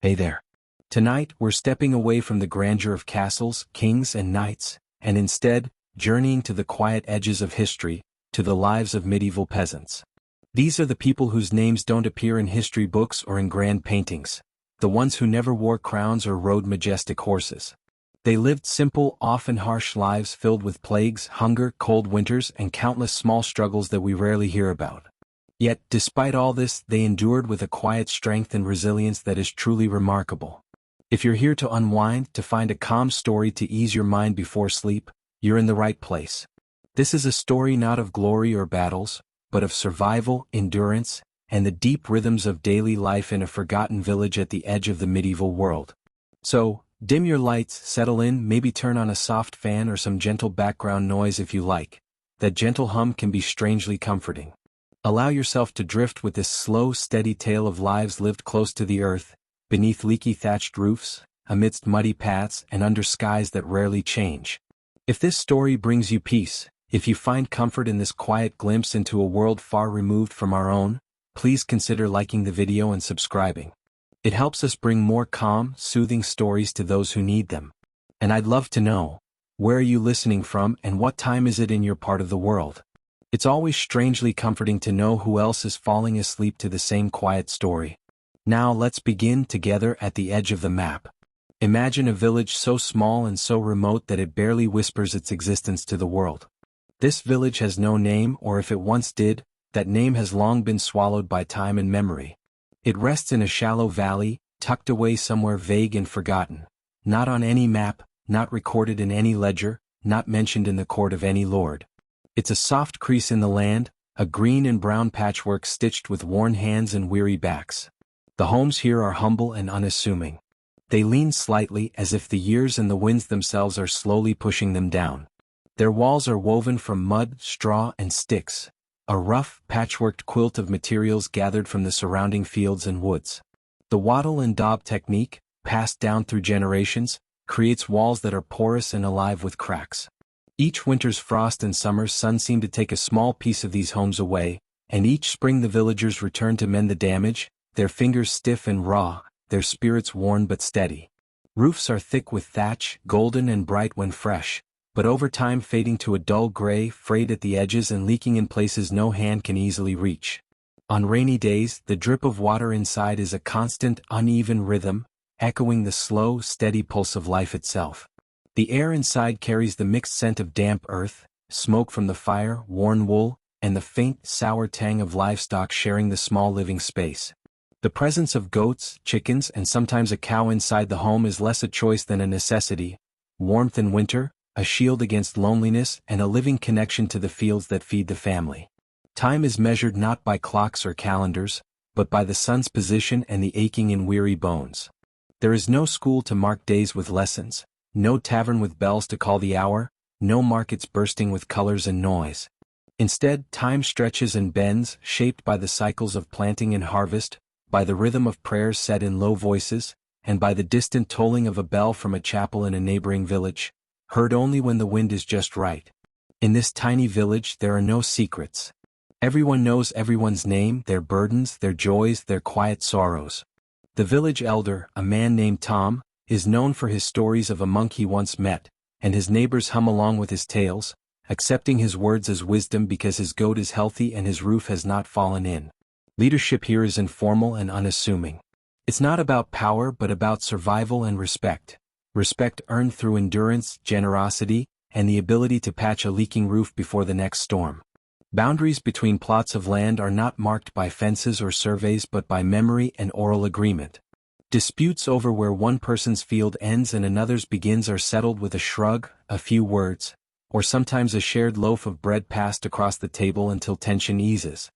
Hey there. Tonight, we're stepping away from the grandeur of castles, kings, and knights, and instead, journeying to the quiet edges of history, to the lives of medieval peasants. These are the people whose names don't appear in history books or in grand paintings, the ones who never wore crowns or rode majestic horses. They lived simple, often harsh lives filled with plagues, hunger, cold winters, and countless small struggles that we rarely hear about. Yet, despite all this, they endured with a quiet strength and resilience that is truly remarkable. If you're here to unwind, to find a calm story to ease your mind before sleep, you're in the right place. This is a story not of glory or battles, but of survival, endurance, and the deep rhythms of daily life in a forgotten village at the edge of the medieval world. So, dim your lights, settle in, maybe turn on a soft fan or some gentle background noise if you like. That gentle hum can be strangely comforting. Allow yourself to drift with this slow, steady tale of lives lived close to the earth, beneath leaky thatched roofs, amidst muddy paths, and under skies that rarely change. If this story brings you peace, if you find comfort in this quiet glimpse into a world far removed from our own, please consider liking the video and subscribing. It helps us bring more calm, soothing stories to those who need them. And I'd love to know, where are you listening from and what time is it in your part of the world? It's always strangely comforting to know who else is falling asleep to the same quiet story. Now let's begin together at the edge of the map. Imagine a village so small and so remote that it barely whispers its existence to the world. This village has no name, or if it once did, that name has long been swallowed by time and memory. It rests in a shallow valley, tucked away somewhere vague and forgotten. Not on any map, not recorded in any ledger, not mentioned in the court of any lord. It's a soft crease in the land, a green and brown patchwork stitched with worn hands and weary backs. The homes here are humble and unassuming. They lean slightly as if the years and the winds themselves are slowly pushing them down. Their walls are woven from mud, straw, and sticks, a rough, patchworked quilt of materials gathered from the surrounding fields and woods. The wattle and daub technique, passed down through generations, creates walls that are porous and alive with cracks. Each winter's frost and summer's sun seem to take a small piece of these homes away, and each spring the villagers return to mend the damage, their fingers stiff and raw, their spirits worn but steady. Roofs are thick with thatch, golden and bright when fresh, but over time fading to a dull gray, frayed at the edges and leaking in places no hand can easily reach. On rainy days, the drip of water inside is a constant, uneven rhythm, echoing the slow, steady pulse of life itself. The air inside carries the mixed scent of damp earth, smoke from the fire, worn wool, and the faint, sour tang of livestock sharing the small living space. The presence of goats, chickens, and sometimes a cow inside the home is less a choice than a necessity. Warmth in winter, a shield against loneliness, and a living connection to the fields that feed the family. Time is measured not by clocks or calendars, but by the sun's position and the aching and weary bones. There is no school to mark days with lessons, no tavern with bells to call the hour, no markets bursting with colors and noise. Instead, time stretches and bends, shaped by the cycles of planting and harvest, by the rhythm of prayers said in low voices, and by the distant tolling of a bell from a chapel in a neighboring village, heard only when the wind is just right. In this tiny village there are no secrets. Everyone knows everyone's name, their burdens, their joys, their quiet sorrows. The village elder, a man named Tom, is known for his stories of a monk he once met, and his neighbors hum along with his tales, accepting his words as wisdom because his goat is healthy and his roof has not fallen in. Leadership here is informal and unassuming. It's not about power but about survival and respect. Respect earned through endurance, generosity, and the ability to patch a leaking roof before the next storm. Boundaries between plots of land are not marked by fences or surveys but by memory and oral agreement. Disputes over where one person's field ends and another's begins are settled with a shrug, a few words, or sometimes a shared loaf of bread passed across the table until tension eases.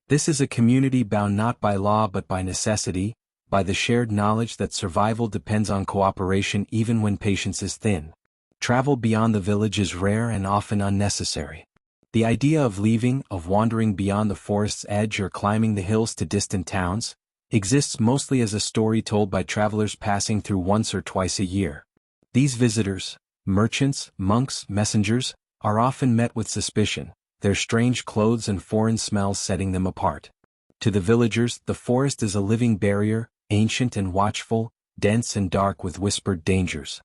This is a community bound not by law but by necessity, by the shared knowledge that survival depends on cooperation even when patience is thin. Travel beyond the village is rare and often unnecessary. The idea of leaving, of wandering beyond the forest's edge or climbing the hills to distant towns, exists mostly as a story told by travelers passing through once or twice a year. These visitors, merchants, monks, messengers, are often met with suspicion, their strange clothes and foreign smells setting them apart. To the villagers, the forest is a living barrier, ancient and watchful, dense and dark with whispered dangers.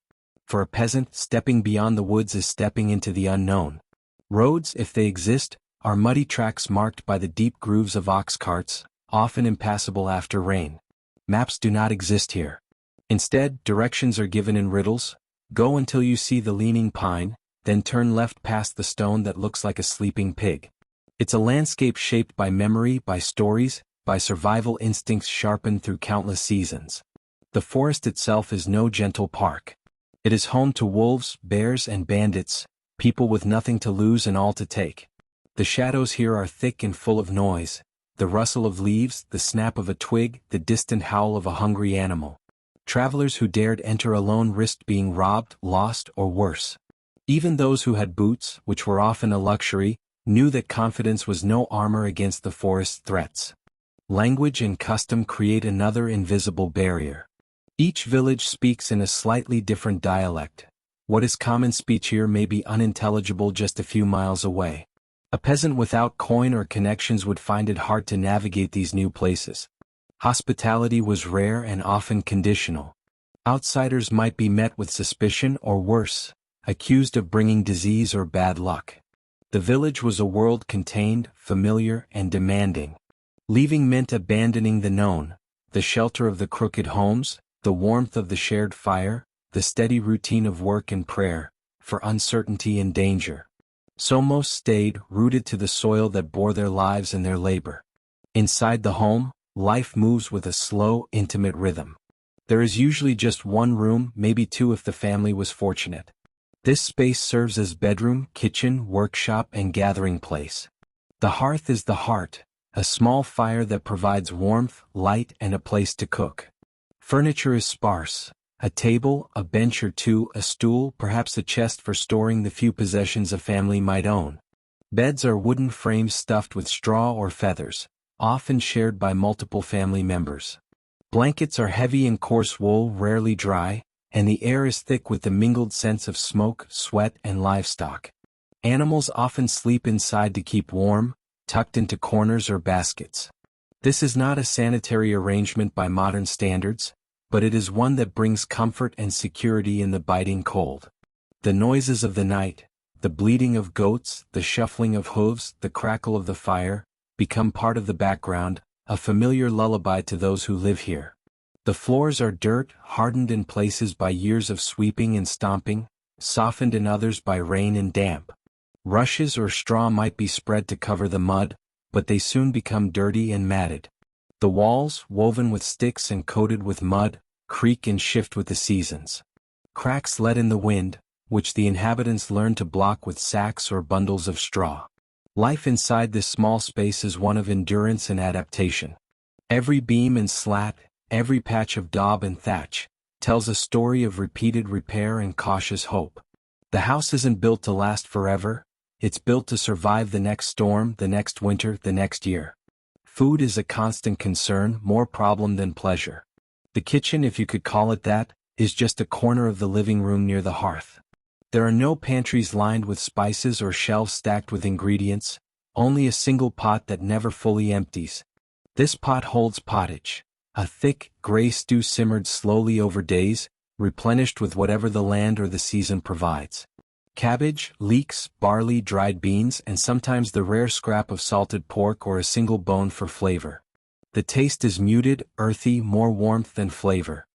For a peasant, stepping beyond the woods is stepping into the unknown. Roads, if they exist, are muddy tracks marked by the deep grooves of ox carts, often impassable after rain. Maps do not exist here. Instead, directions are given in riddles. Go until you see the leaning pine, then turn left past the stone that looks like a sleeping pig. It's a landscape shaped by memory, by stories, by survival instincts sharpened through countless seasons. The forest itself is no gentle park. It is home to wolves, bears, and bandits, people with nothing to lose and all to take. The shadows here are thick and full of noise, the rustle of leaves, the snap of a twig, the distant howl of a hungry animal. Travelers who dared enter alone risked being robbed, lost, or worse. Even those who had boots, which were often a luxury, knew that confidence was no armor against the forest's threats. Language and custom create another invisible barrier. Each village speaks in a slightly different dialect. What is common speech here may be unintelligible just a few miles away. A peasant without coin or connections would find it hard to navigate these new places. Hospitality was rare and often conditional. Outsiders might be met with suspicion or worse, accused of bringing disease or bad luck. The village was a world contained, familiar, and demanding. Leaving meant abandoning the known, the shelter of the crooked homes, the warmth of the shared fire, the steady routine of work and prayer, for uncertainty and danger. So most stayed, rooted to the soil that bore their lives and their labor. Inside the home, life moves with a slow, intimate rhythm. There is usually just one room, maybe two if the family was fortunate. This space serves as bedroom, kitchen, workshop, and gathering place. The hearth is the heart, a small fire that provides warmth, light, and a place to cook. Furniture is sparse. A table, a bench or two, a stool, perhaps a chest for storing the few possessions a family might own. Beds are wooden frames stuffed with straw or feathers, often shared by multiple family members. Blankets are heavy and coarse wool, rarely dry, and the air is thick with the mingled scents of smoke, sweat, and livestock. Animals often sleep inside to keep warm, tucked into corners or baskets. This is not a sanitary arrangement by modern standards, but it is one that brings comfort and security in the biting cold. The noises of the night, the bleating of goats, the shuffling of hooves, the crackle of the fire, become part of the background, a familiar lullaby to those who live here. The floors are dirt, hardened in places by years of sweeping and stomping, softened in others by rain and damp. Rushes or straw might be spread to cover the mud, but they soon become dirty and matted. The walls, woven with sticks and coated with mud, creak and shift with the seasons. Cracks let in the wind, which the inhabitants learn to block with sacks or bundles of straw. Life inside this small space is one of endurance and adaptation. Every beam and slat, every patch of daub and thatch, tells a story of repeated repair and cautious hope. The house isn't built to last forever, it's built to survive the next storm, the next winter, the next year. Food is a constant concern, more problem than pleasure. The kitchen, if you could call it that, is just a corner of the living room near the hearth. There are no pantries lined with spices or shelves stacked with ingredients, only a single pot that never fully empties. This pot holds pottage, a thick, gray stew simmered slowly over days, replenished with whatever the land or the season provides. Cabbage, leeks, barley, dried beans, and sometimes the rare scrap of salted pork or a single bone for flavor. The taste is muted, earthy, more warmth than flavor.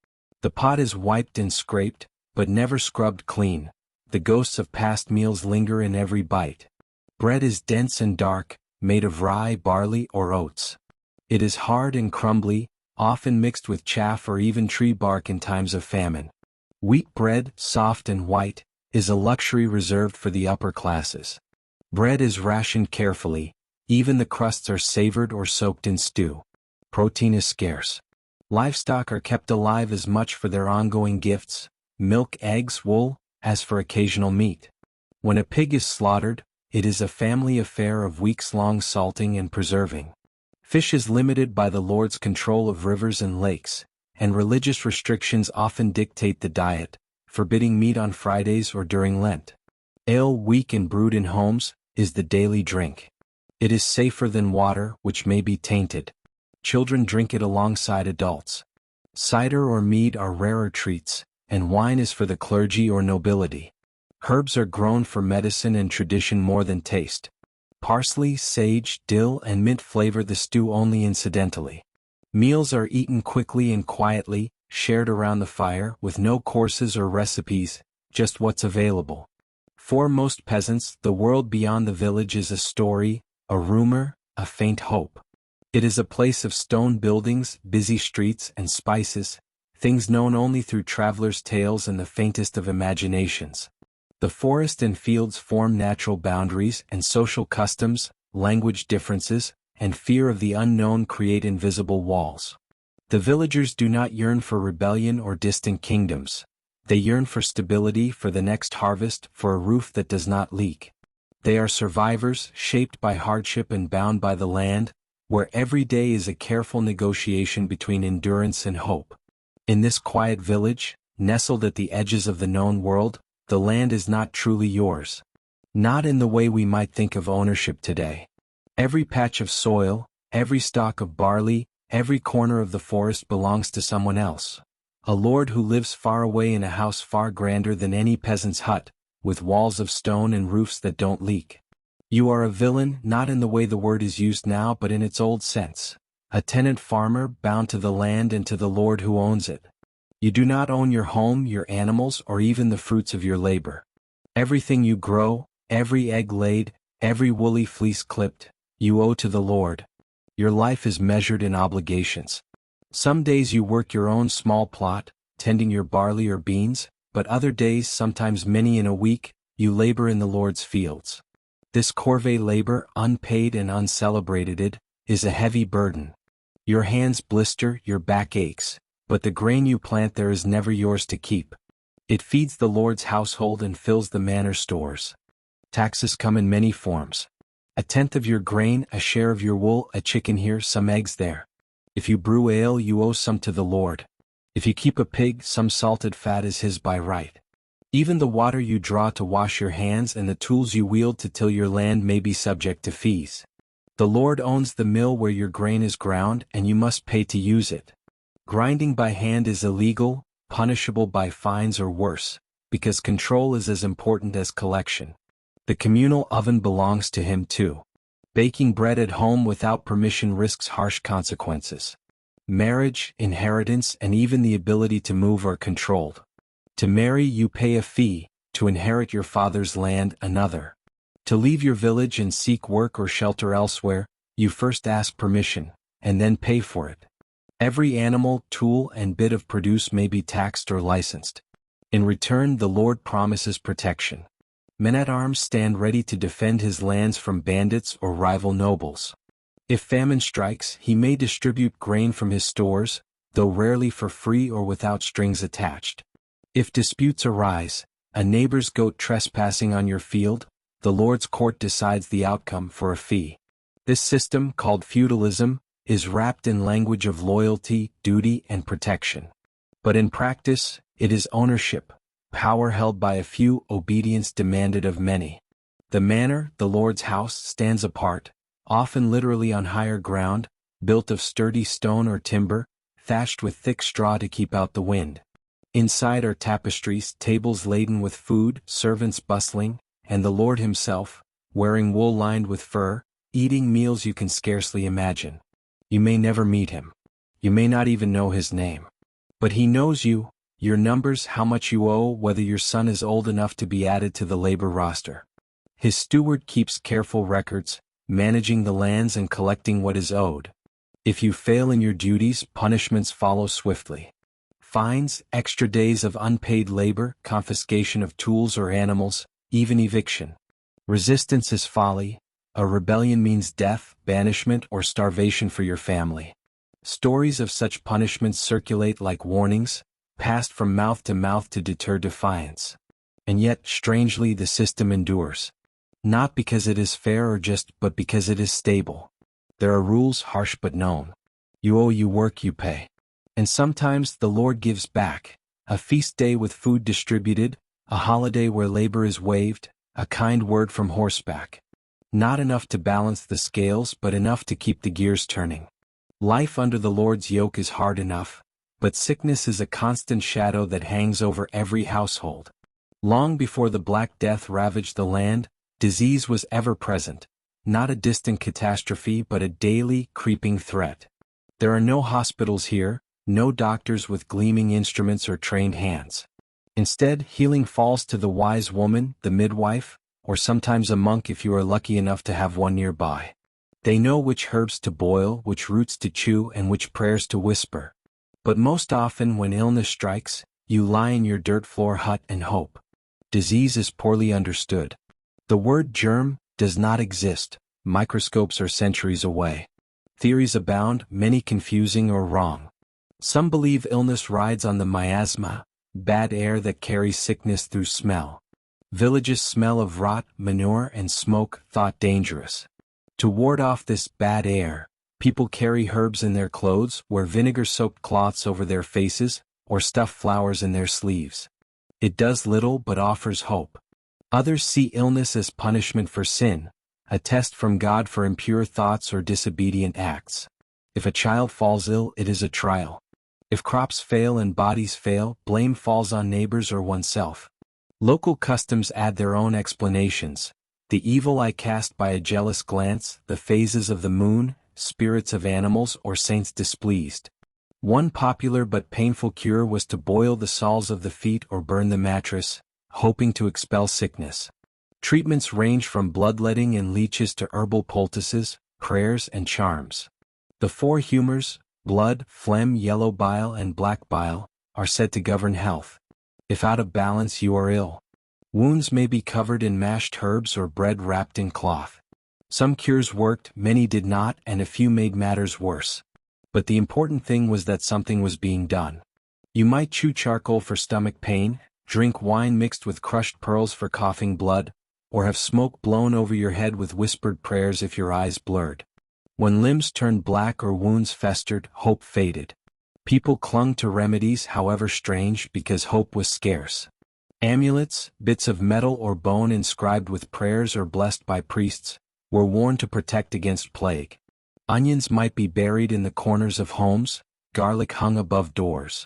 The pot is wiped and scraped, but never scrubbed clean. The ghosts of past meals linger in every bite. Bread is dense and dark, made of rye, barley, or oats. It is hard and crumbly, often mixed with chaff or even tree bark in times of famine. Wheat bread, soft and white, is a luxury reserved for the upper classes. Bread is rationed carefully, even the crusts are savored or soaked in stew. Protein is scarce. Livestock are kept alive as much for their ongoing gifts, milk, eggs, wool, as for occasional meat. When a pig is slaughtered, it is a family affair of weeks-long salting and preserving. Fish is limited by the Lord's control of rivers and lakes, and religious restrictions often dictate the diet, forbidding meat on Fridays or during Lent. Ale, weak and brewed in homes, is the daily drink. It is safer than water, which may be tainted. Children drink it alongside adults. Cider or mead are rarer treats, and wine is for the clergy or nobility. Herbs are grown for medicine and tradition more than taste. Parsley, sage, dill, and mint flavor the stew only incidentally. Meals are eaten quickly and quietly, shared around the fire, with no courses or recipes, just what's available. For most peasants, the world beyond the village is a story, a rumor, a faint hope. It is a place of stone buildings, busy streets, and spices, things known only through travelers' tales and the faintest of imaginations. The forest and fields form natural boundaries, and social customs, language differences, and fear of the unknown create invisible walls. The villagers do not yearn for rebellion or distant kingdoms. They yearn for stability, for the next harvest, for a roof that does not leak. They are survivors, shaped by hardship and bound by the land, where every day is a careful negotiation between endurance and hope. In this quiet village, nestled at the edges of the known world, the land is not truly yours. Not in the way we might think of ownership today. Every patch of soil, every stalk of barley, every corner of the forest belongs to someone else. A lord who lives far away in a house far grander than any peasant's hut, with walls of stone and roofs that don't leak. You are a villain, not in the way the word is used now but in its old sense. A tenant farmer bound to the land and to the lord who owns it. You do not own your home, your animals, or even the fruits of your labor. Everything you grow, every egg laid, every woolly fleece clipped, you owe to the Lord. Your life is measured in obligations. Some days you work your own small plot, tending your barley or beans, but other days, sometimes many in a week, you labor in the Lord's fields. This corvée labor, unpaid and uncelebrated, is a heavy burden. Your hands blister, your back aches, but the grain you plant there is never yours to keep. It feeds the Lord's household and fills the manor stores. Taxes come in many forms. A tenth of your grain, a share of your wool, a chicken here, some eggs there. If you brew ale, you owe some to the Lord. If you keep a pig, some salted fat is his by right. Even the water you draw to wash your hands and the tools you wield to till your land may be subject to fees. The Lord owns the mill where your grain is ground, and you must pay to use it. Grinding by hand is illegal, punishable by fines or worse, because control is as important as collection. The communal oven belongs to him too. Baking bread at home without permission risks harsh consequences. Marriage, inheritance, and even the ability to move are controlled. To marry you pay a fee, to inherit your father's land another. To leave your village and seek work or shelter elsewhere, you first ask permission, and then pay for it. Every animal, tool, and bit of produce may be taxed or licensed. In return, the Lord promises protection. Men-at-arms stand ready to defend his lands from bandits or rival nobles. If famine strikes, he may distribute grain from his stores, though rarely for free or without strings attached. If disputes arise, a neighbor's goat trespassing on your field, the Lord's court decides the outcome for a fee. This system, called feudalism, is wrapped in language of loyalty, duty, and protection. But in practice, it is ownership, power held by a few, obedience demanded of many. The manor, the Lord's house, stands apart, often literally on higher ground, built of sturdy stone or timber, thatched with thick straw to keep out the wind. Inside are tapestries, tables laden with food, servants bustling, and the Lord himself, wearing wool lined with fur, eating meals you can scarcely imagine. You may never meet him. You may not even know his name. But he knows you, your numbers, how much you owe, whether your son is old enough to be added to the labor roster. His steward keeps careful records, managing the lands and collecting what is owed. If you fail in your duties, punishments follow swiftly. Fines, extra days of unpaid labor, confiscation of tools or animals, even eviction. Resistance is folly. A rebellion means death, banishment, or starvation for your family. Stories of such punishments circulate like warnings, passed from mouth to deter defiance. And yet, strangely, the system endures. Not because it is fair or just, but because it is stable. There are rules, harsh but known. You owe, you work, you pay. And sometimes the Lord gives back, a feast day with food distributed, a holiday where labor is waived, a kind word from horseback. Not enough to balance the scales, but enough to keep the gears turning. Life under the Lord's yoke is hard enough, But sickness is a constant shadow that hangs over every household. Long before the Black Death ravaged the land, disease was ever present, not a distant catastrophe but a daily, creeping threat. There are no hospitals here, no doctors with gleaming instruments or trained hands. Instead, healing falls to the wise woman, the midwife, or sometimes a monk if you are lucky enough to have one nearby. They know which herbs to boil, which roots to chew, and which prayers to whisper. But most often when illness strikes, you lie in your dirt floor hut and hope. Disease is poorly understood. The word germ does not exist, microscopes are centuries away. Theories abound, many confusing or wrong. Some believe illness rides on the miasma, bad air that carries sickness through smell. Villages smell of rot, manure, and smoke, thought dangerous. To ward off this bad air, people carry herbs in their clothes, wear vinegar-soaked cloths over their faces, or stuff flowers in their sleeves. It does little but offers hope. Others see illness as punishment for sin, a test from God for impure thoughts or disobedient acts. If a child falls ill, it is a trial. If crops fail and bodies fail, blame falls on neighbors or oneself. Local customs add their own explanations. The evil eye cast by a jealous glance, the phases of the moon, spirits of animals, or saints displeased. One popular but painful cure was to boil the soles of the feet or burn the mattress, hoping to expel sickness. Treatments range from bloodletting and leeches to herbal poultices, prayers, and charms. The four humors, blood, phlegm, yellow bile, and black bile, are said to govern health. If out of balance, you are ill. Wounds may be covered in mashed herbs or bread wrapped in cloth. Some cures worked, many did not, and a few made matters worse. But the important thing was that something was being done. You might chew charcoal for stomach pain, drink wine mixed with crushed pearls for coughing blood, or have smoke blown over your head with whispered prayers if your eyes blurred. When limbs turned black or wounds festered, hope faded. People clung to remedies, however strange, because hope was scarce. Amulets, bits of metal or bone inscribed with prayers or blessed by priests, were worn to protect against plague. Onions might be buried in the corners of homes, garlic hung above doors.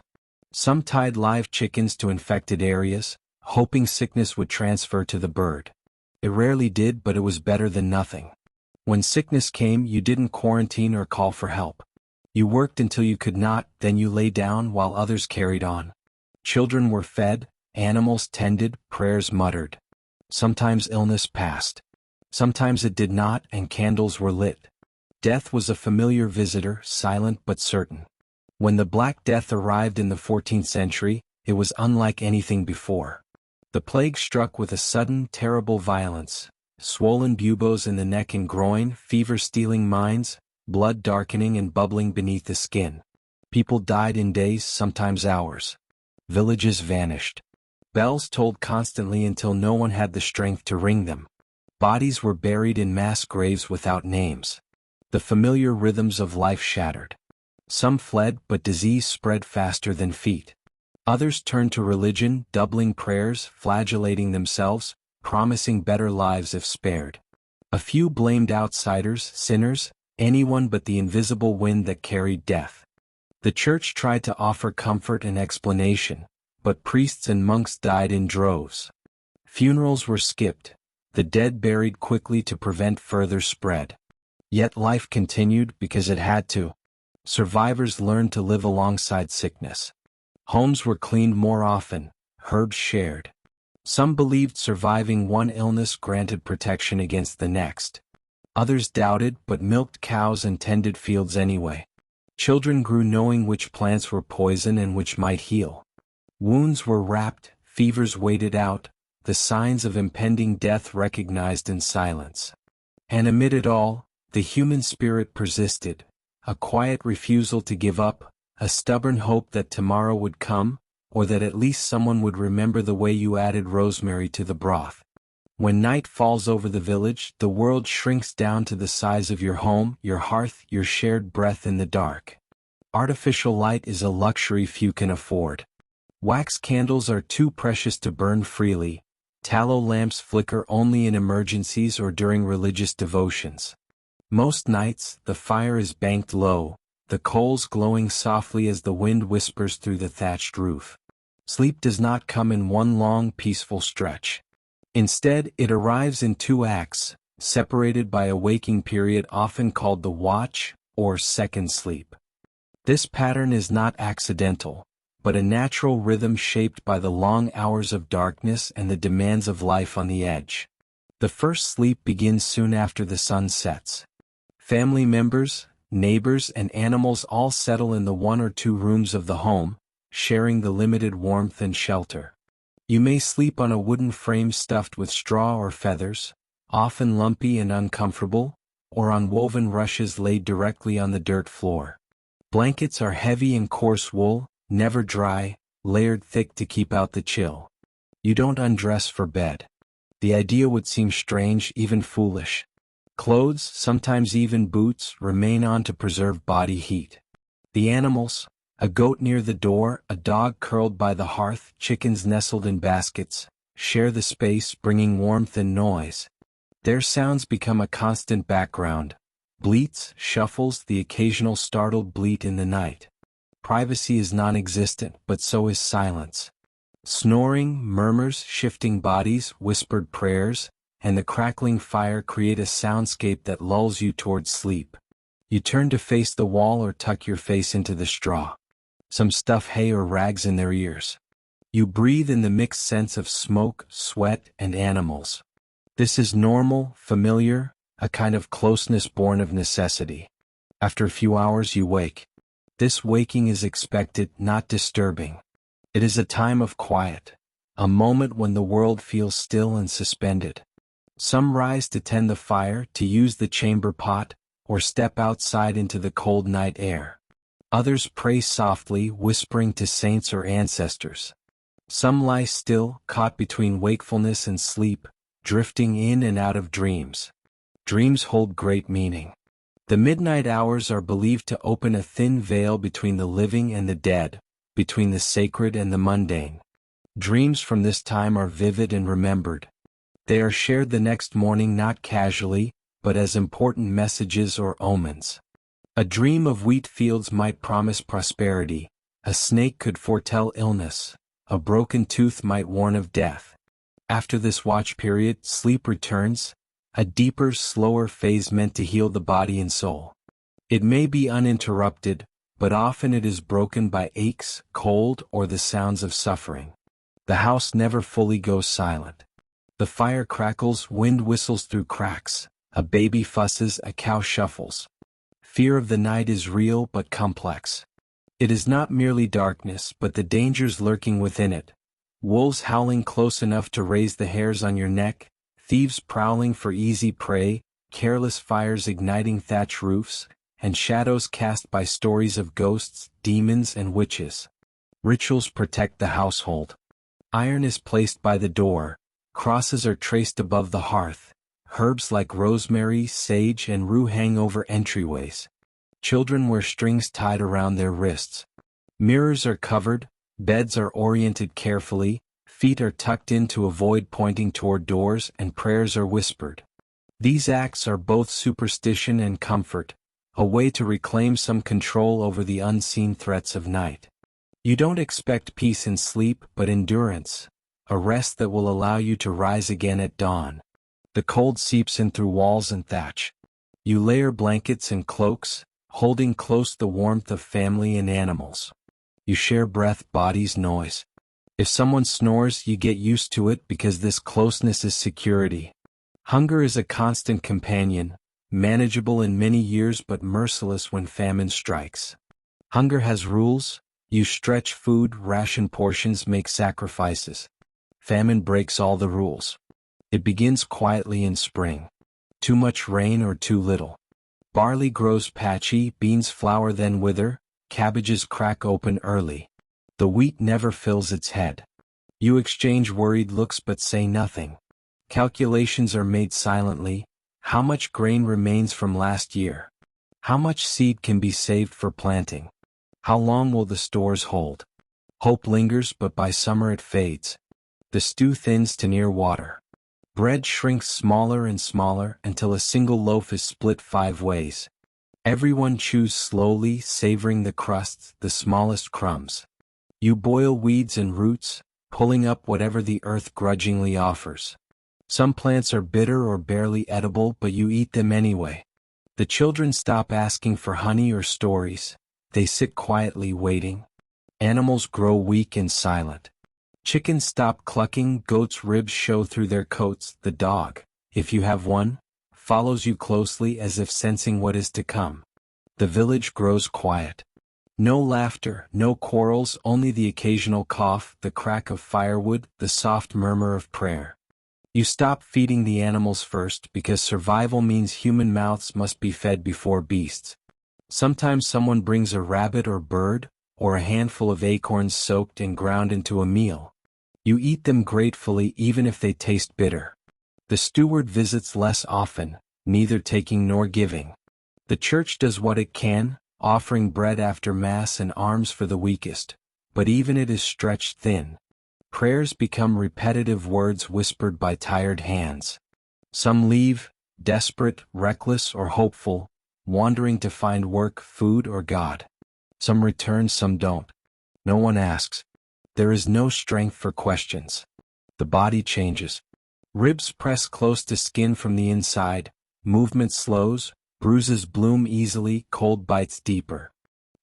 Some tied live chickens to infected areas, hoping sickness would transfer to the bird. It rarely did, but it was better than nothing. When sickness came, you didn't quarantine or call for help. You worked until you could not, then you lay down while others carried on. Children were fed, animals tended, prayers muttered. Sometimes illness passed. Sometimes it did not, and candles were lit. Death was a familiar visitor, silent but certain. When the Black Death arrived in the 14th century, it was unlike anything before. The plague struck with a sudden, terrible violence. Swollen buboes in the neck and groin, fever stealing minds, blood darkening and bubbling beneath the skin. People died in days, sometimes hours. Villages vanished. Bells tolled constantly until no one had the strength to ring them. Bodies were buried in mass graves without names. The familiar rhythms of life shattered. Some fled, but disease spread faster than feet. Others turned to religion, doubling prayers, flagellating themselves, promising better lives if spared. A few blamed outsiders, sinners, anyone but the invisible wind that carried death. The church tried to offer comfort and explanation, but priests and monks died in droves. Funerals were skipped, the dead buried quickly to prevent further spread. Yet life continued because it had to. Survivors learned to live alongside sickness. Homes were cleaned more often, herbs shared. Some believed surviving one illness granted protection against the next. Others doubted but milked cows and tended fields anyway. Children grew knowing which plants were poison and which might heal. Wounds were wrapped, fevers waited out, the signs of impending death recognized in silence. And amid it all, the human spirit persisted, a quiet refusal to give up, a stubborn hope that tomorrow would come, or that at least someone would remember the way you added rosemary to the broth. When night falls over the village, the world shrinks down to the size of your home, your hearth, your shared breath in the dark. Artificial light is a luxury few can afford. Wax candles are too precious to burn freely. Tallow lamps flicker only in emergencies or during religious devotions. Most nights, the fire is banked low, the coals glowing softly as the wind whispers through the thatched roof. Sleep does not come in one long, peaceful stretch. Instead, it arrives in two acts, separated by a waking period often called the watch, or second sleep. This pattern is not accidental, but a natural rhythm shaped by the long hours of darkness and the demands of life on the edge. The first sleep begins soon after the sun sets. Family members, neighbors, and animals all settle in the one or two rooms of the home, sharing the limited warmth and shelter. You may sleep on a wooden frame stuffed with straw or feathers, often lumpy and uncomfortable, or on woven rushes laid directly on the dirt floor. Blankets are heavy and coarse wool, never dry, layered thick to keep out the chill. You don't undress for bed. The idea would seem strange, even foolish. Clothes, sometimes even boots, remain on to preserve body heat. The animals, a goat near the door, a dog curled by the hearth, chickens nestled in baskets, share the space, bringing warmth and noise. Their sounds become a constant background. Bleats, shuffles, the occasional startled bleat in the night. Privacy is non-existent, but so is silence. Snoring, murmurs, shifting bodies, whispered prayers, and the crackling fire create a soundscape that lulls you towards sleep. You turn to face the wall or tuck your face into the straw. Some stuff hay or rags in their ears. You breathe in the mixed scents of smoke, sweat, and animals. This is normal, familiar, a kind of closeness born of necessity. After a few hours you wake. This waking is expected, not disturbing. It is a time of quiet, a moment when the world feels still and suspended. Some rise to tend the fire, to use the chamber pot, or step outside into the cold night air. Others pray softly, whispering to saints or ancestors. Some lie still, caught between wakefulness and sleep, drifting in and out of dreams. Dreams hold great meaning. The midnight hours are believed to open a thin veil between the living and the dead, between the sacred and the mundane. Dreams from this time are vivid and remembered. They are shared the next morning not casually, but as important messages or omens. A dream of wheat fields might promise prosperity, a snake could foretell illness, a broken tooth might warn of death. After this watch period, sleep returns, a deeper, slower phase meant to heal the body and soul. It may be uninterrupted, but often it is broken by aches, cold, or the sounds of suffering. The house never fully goes silent. The fire crackles, wind whistles through cracks, a baby fusses, a cow shuffles. Fear of the night is real but complex. It is not merely darkness, but the dangers lurking within it. Wolves howling close enough to raise the hairs on your neck, thieves prowling for easy prey, careless fires igniting thatch roofs, and shadows cast by stories of ghosts, demons, and witches. Rituals protect the household. Iron is placed by the door, crosses are traced above the hearth, herbs like rosemary, sage, and rue hang over entryways. Children wear strings tied around their wrists. Mirrors are covered, beds are oriented carefully, feet are tucked in to avoid pointing toward doors, and prayers are whispered. These acts are both superstition and comfort, a way to reclaim some control over the unseen threats of night. You don't expect peace in sleep, but endurance, a rest that will allow you to rise again at dawn. The cold seeps in through walls and thatch. You layer blankets and cloaks, holding close the warmth of family and animals. You share breath, bodies, noise. If someone snores, you get used to it because this closeness is security. Hunger is a constant companion, manageable in many years but merciless when famine strikes. Hunger has rules. You stretch food, ration portions, make sacrifices. Famine breaks all the rules. It begins quietly in spring. Too much rain or too little. Barley grows patchy, beans flower then wither, cabbages crack open early. The wheat never fills its head. You exchange worried looks but say nothing. Calculations are made silently. How much grain remains from last year? How much seed can be saved for planting? How long will the stores hold? Hope lingers, but by summer it fades. The stew thins to near water. Bread shrinks smaller and smaller until a single loaf is split 5 ways. Everyone chews slowly, savoring the crusts, the smallest crumbs. You boil weeds and roots, pulling up whatever the earth grudgingly offers. Some plants are bitter or barely edible, but you eat them anyway. The children stop asking for honey or stories. They sit quietly waiting. Animals grow weak and silent. Chickens stop clucking, goats' ribs show through their coats. The dog, if you have one, follows you closely as if sensing what is to come. The village grows quiet. No laughter, no quarrels, only the occasional cough, the crack of firewood, the soft murmur of prayer. You stop feeding the animals first because survival means human mouths must be fed before beasts. Sometimes someone brings a rabbit or bird, or a handful of acorns soaked and ground into a meal. You eat them gratefully even if they taste bitter. The steward visits less often, neither taking nor giving. The church does what it can, offering bread after Mass and arms for the weakest, but even it is stretched thin. Prayers become repetitive words whispered by tired hands. Some leave, desperate, reckless, or hopeful, wandering to find work, food, or God. Some return, some don't. No one asks. There is no strength for questions. The body changes. Ribs press close to skin from the inside, movement slows, bruises bloom easily, cold bites deeper.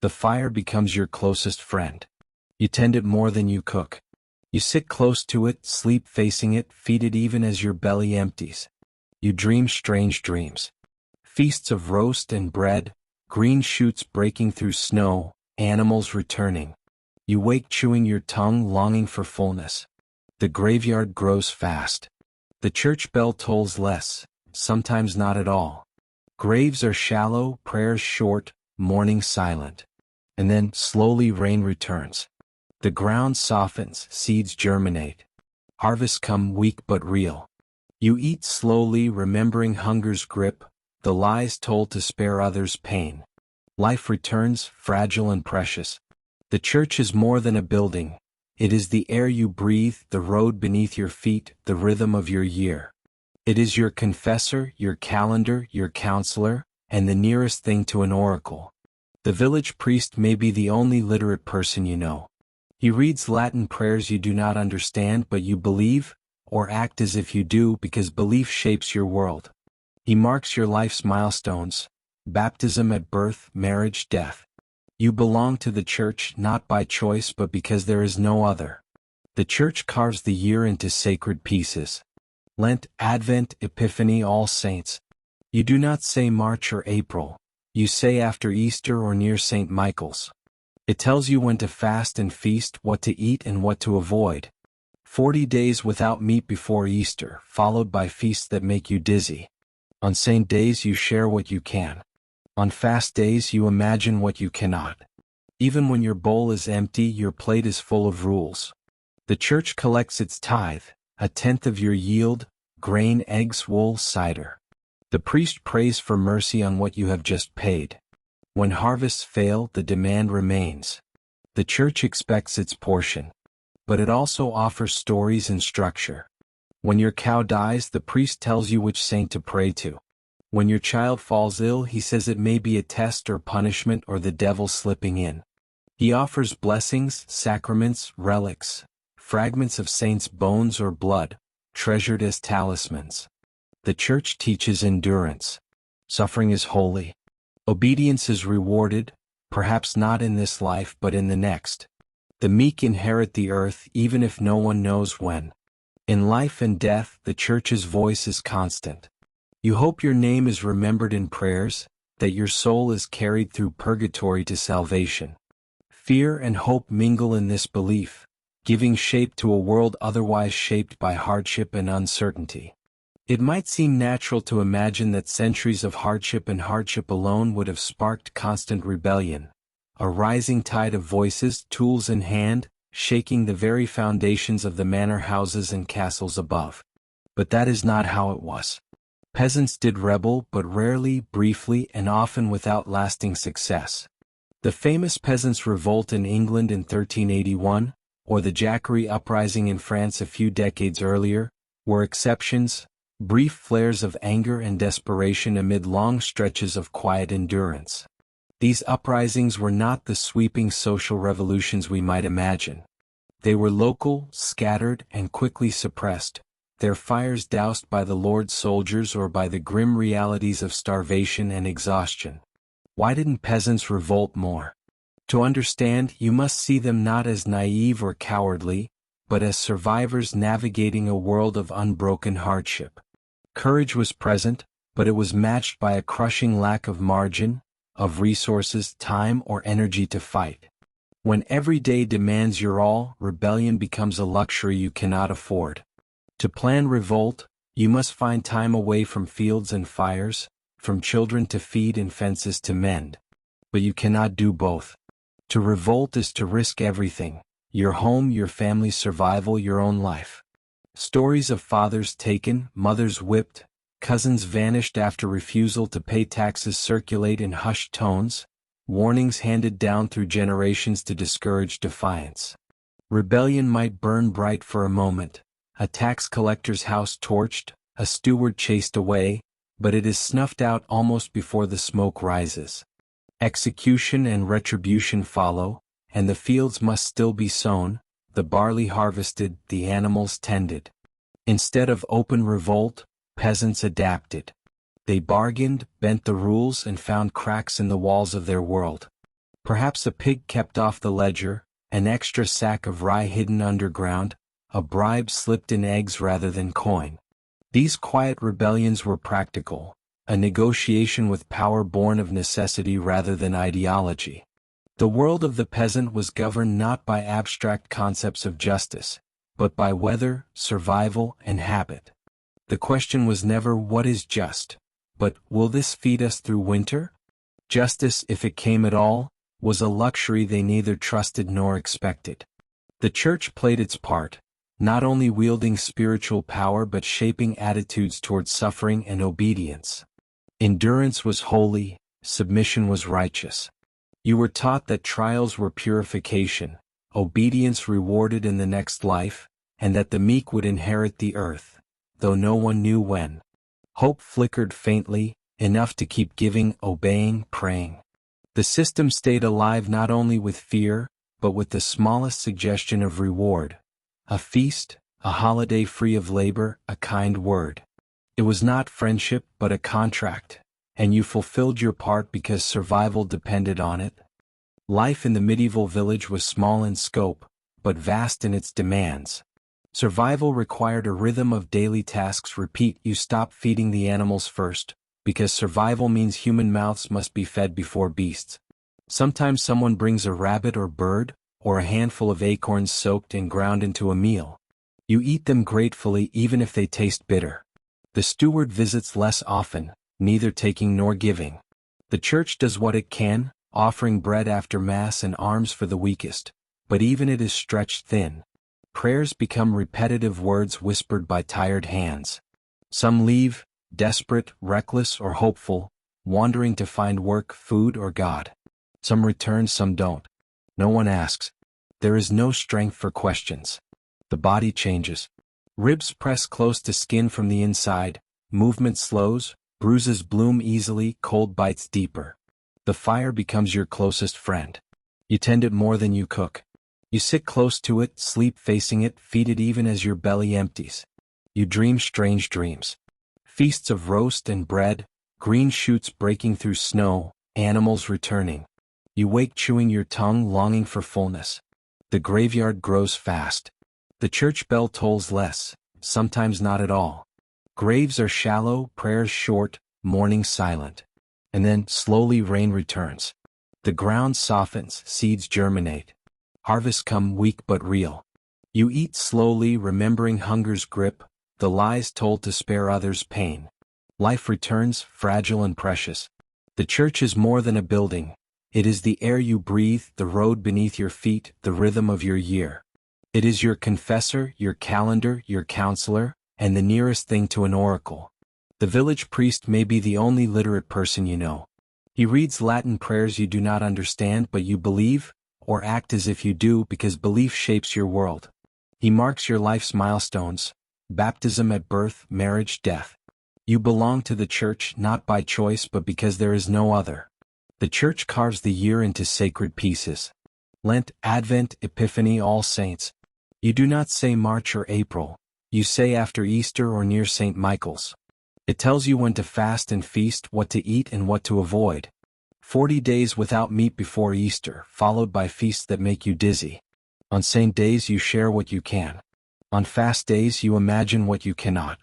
The fire becomes your closest friend. You tend it more than you cook. You sit close to it, sleep facing it, feed it even as your belly empties. You dream strange dreams. Feasts of roast and bread, green shoots breaking through snow, animals returning. You wake chewing your tongue, longing for fullness. The graveyard grows fast. The church bell tolls less, sometimes not at all. Graves are shallow, prayers short, mourning silent. And then, slowly rain returns. The ground softens, seeds germinate. Harvests come weak but real. You eat slowly, remembering hunger's grip, the lies told to spare others pain. Life returns, fragile and precious. The church is more than a building. It is the air you breathe, the road beneath your feet, the rhythm of your year. It is your confessor, your calendar, your counselor, and the nearest thing to an oracle. The village priest may be the only literate person you know. He reads Latin prayers you do not understand, but you believe, or act as if you do, because belief shapes your world. He marks your life's milestones: baptism at birth, marriage, death. You belong to the church not by choice but because there is no other. The church carves the year into sacred pieces. Lent, Advent, Epiphany, All Saints. You do not say March or April. You say after Easter or near St. Michael's. It tells you when to fast and feast, what to eat and what to avoid. 40 days without meat before Easter, followed by feasts that make you dizzy. On saint days you share what you can. On fast days you imagine what you cannot. Even when your bowl is empty, your plate is full of rules. The church collects its tithe, a tenth of your yield, grain, eggs, wool, cider. The priest prays for mercy on what you have just paid. When harvests fail, the demand remains. The church expects its portion. But it also offers stories and structure. When your cow dies, the priest tells you which saint to pray to. When your child falls ill, he says it may be a test or punishment or the devil slipping in. He offers blessings, sacraments, relics, fragments of saints' bones or blood, treasured as talismans. The church teaches endurance. Suffering is holy. Obedience is rewarded, perhaps not in this life but in the next. The meek inherit the earth even if no one knows when. In life and death, the church's voice is constant. You hope your name is remembered in prayers, that your soul is carried through purgatory to salvation. Fear and hope mingle in this belief, giving shape to a world otherwise shaped by hardship and uncertainty. It might seem natural to imagine that centuries of hardship and hardship alone would have sparked constant rebellion, a rising tide of voices, tools in hand, shaking the very foundations of the manor houses and castles above. But that is not how it was. Peasants did rebel, but rarely, briefly, and often without lasting success. The famous Peasants' Revolt in England in 1381, or the Jacquerie Uprising in France a few decades earlier, were exceptions. brief flares of anger and desperation amid long stretches of quiet endurance. These uprisings were not the sweeping social revolutions we might imagine. They were local, scattered, and quickly suppressed, their fires doused by the Lord's soldiers or by the grim realities of starvation and exhaustion. Why didn't peasants revolt more? To understand, you must see them not as naive or cowardly, but as survivors navigating a world of unbroken hardship. Courage was present, but it was matched by a crushing lack of margin, of resources, time, or energy to fight. When every day demands your all, rebellion becomes a luxury you cannot afford. To plan revolt, you must find time away from fields and fires, from children to feed and fences to mend. But you cannot do both. To revolt is to risk everything: your home, your family's survival, your own life. Stories of fathers taken, mothers whipped, cousins vanished after refusal to pay taxes circulate in hushed tones, warnings handed down through generations to discourage defiance. Rebellion might burn bright for a moment, a tax collector's house torched, a steward chased away, but it is snuffed out almost before the smoke rises. Execution and retribution follow, and the fields must still be sown, the barley harvested, the animals tended. Instead of open revolt, peasants adapted. They bargained, bent the rules, and found cracks in the walls of their world. Perhaps a pig kept off the ledger, an extra sack of rye hidden underground, a bribe slipped in eggs rather than coin. These quiet rebellions were practical, a negotiation with power born of necessity rather than ideology. The world of the peasant was governed not by abstract concepts of justice, but by weather, survival, and habit. The question was never what is just, but will this feed us through winter? Justice, if it came at all, was a luxury they neither trusted nor expected. The church played its part, not only wielding spiritual power but shaping attitudes towards suffering and obedience. Endurance was holy, submission was righteous. You were taught that trials were purification, obedience rewarded in the next life, and that the meek would inherit the earth, though no one knew when. Hope flickered faintly, enough to keep giving, obeying, praying. The system stayed alive not only with fear, but with the smallest suggestion of reward. A feast, a holiday free of labor, a kind word. It was not friendship but a contract, and you fulfilled your part because survival depended on it. Life in the medieval village was small in scope, but vast in its demands. Survival required a rhythm of daily tasks. Repeat. You stop feeding the animals first, because survival means human mouths must be fed before beasts. Sometimes someone brings a rabbit or bird, or a handful of acorns soaked and ground into a meal. You eat them gratefully even if they taste bitter. The steward visits less often, neither taking nor giving. The church does what it can, offering bread after Mass and arms for the weakest, but even it is stretched thin. Prayers become repetitive words whispered by tired hands. Some leave, desperate, reckless, or hopeful, wandering to find work, food, or God. Some return, some don't. No one asks. There is no strength for questions. The body changes. Ribs press close to skin from the inside, movement slows, bruises bloom easily, cold bites deeper. The fire becomes your closest friend. You tend it more than you cook. You sit close to it, sleep facing it, feed it even as your belly empties. You dream strange dreams. Feasts of roast and bread, green shoots breaking through snow, animals returning. You wake chewing your tongue, longing for fullness. The graveyard grows fast. The church bell tolls less, sometimes not at all. Graves are shallow, prayers short, mourning silent. And then, slowly, rain returns. The ground softens, seeds germinate. Harvests come weak but real. You eat slowly, remembering hunger's grip, the lies told to spare others pain. Life returns, fragile and precious. The church is more than a building. It is the air you breathe, the road beneath your feet, the rhythm of your year. It is your confessor, your calendar, your counselor, and the nearest thing to an oracle. The village priest may be the only literate person you know. He reads Latin prayers you do not understand but you believe, or act as if you do because belief shapes your world. He marks your life's milestones: baptism at birth, marriage, death. You belong to the church not by choice but because there is no other. The church carves the year into sacred pieces. Lent, Advent, Epiphany, All Saints. You do not say March or April, you say after Easter or near St. Michael's. It tells you when to fast and feast, what to eat and what to avoid. 40 days without meat before Easter, followed by feasts that make you dizzy. On saint days you share what you can. On fast days you imagine what you cannot.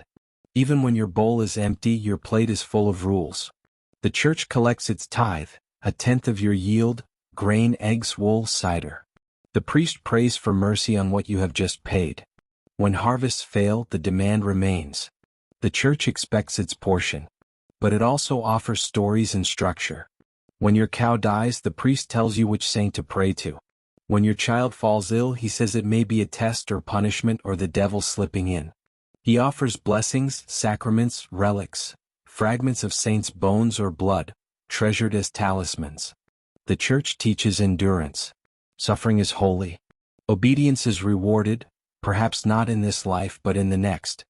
Even when your bowl is empty, your plate is full of rules. The church collects its tithe, a tenth of your yield, grain, eggs, wool, cider. The priest prays for mercy on what you have just paid. When harvests fail, the demand remains. The church expects its portion. But it also offers stories and structure. When your cow dies, the priest tells you which saint to pray to. When your child falls ill, he says it may be a test or punishment or the devil slipping in. He offers blessings, sacraments, relics, fragments of saints' bones or blood, treasured as talismans. The church teaches endurance. Suffering is holy. Obedience is rewarded, perhaps not in this life but in the next.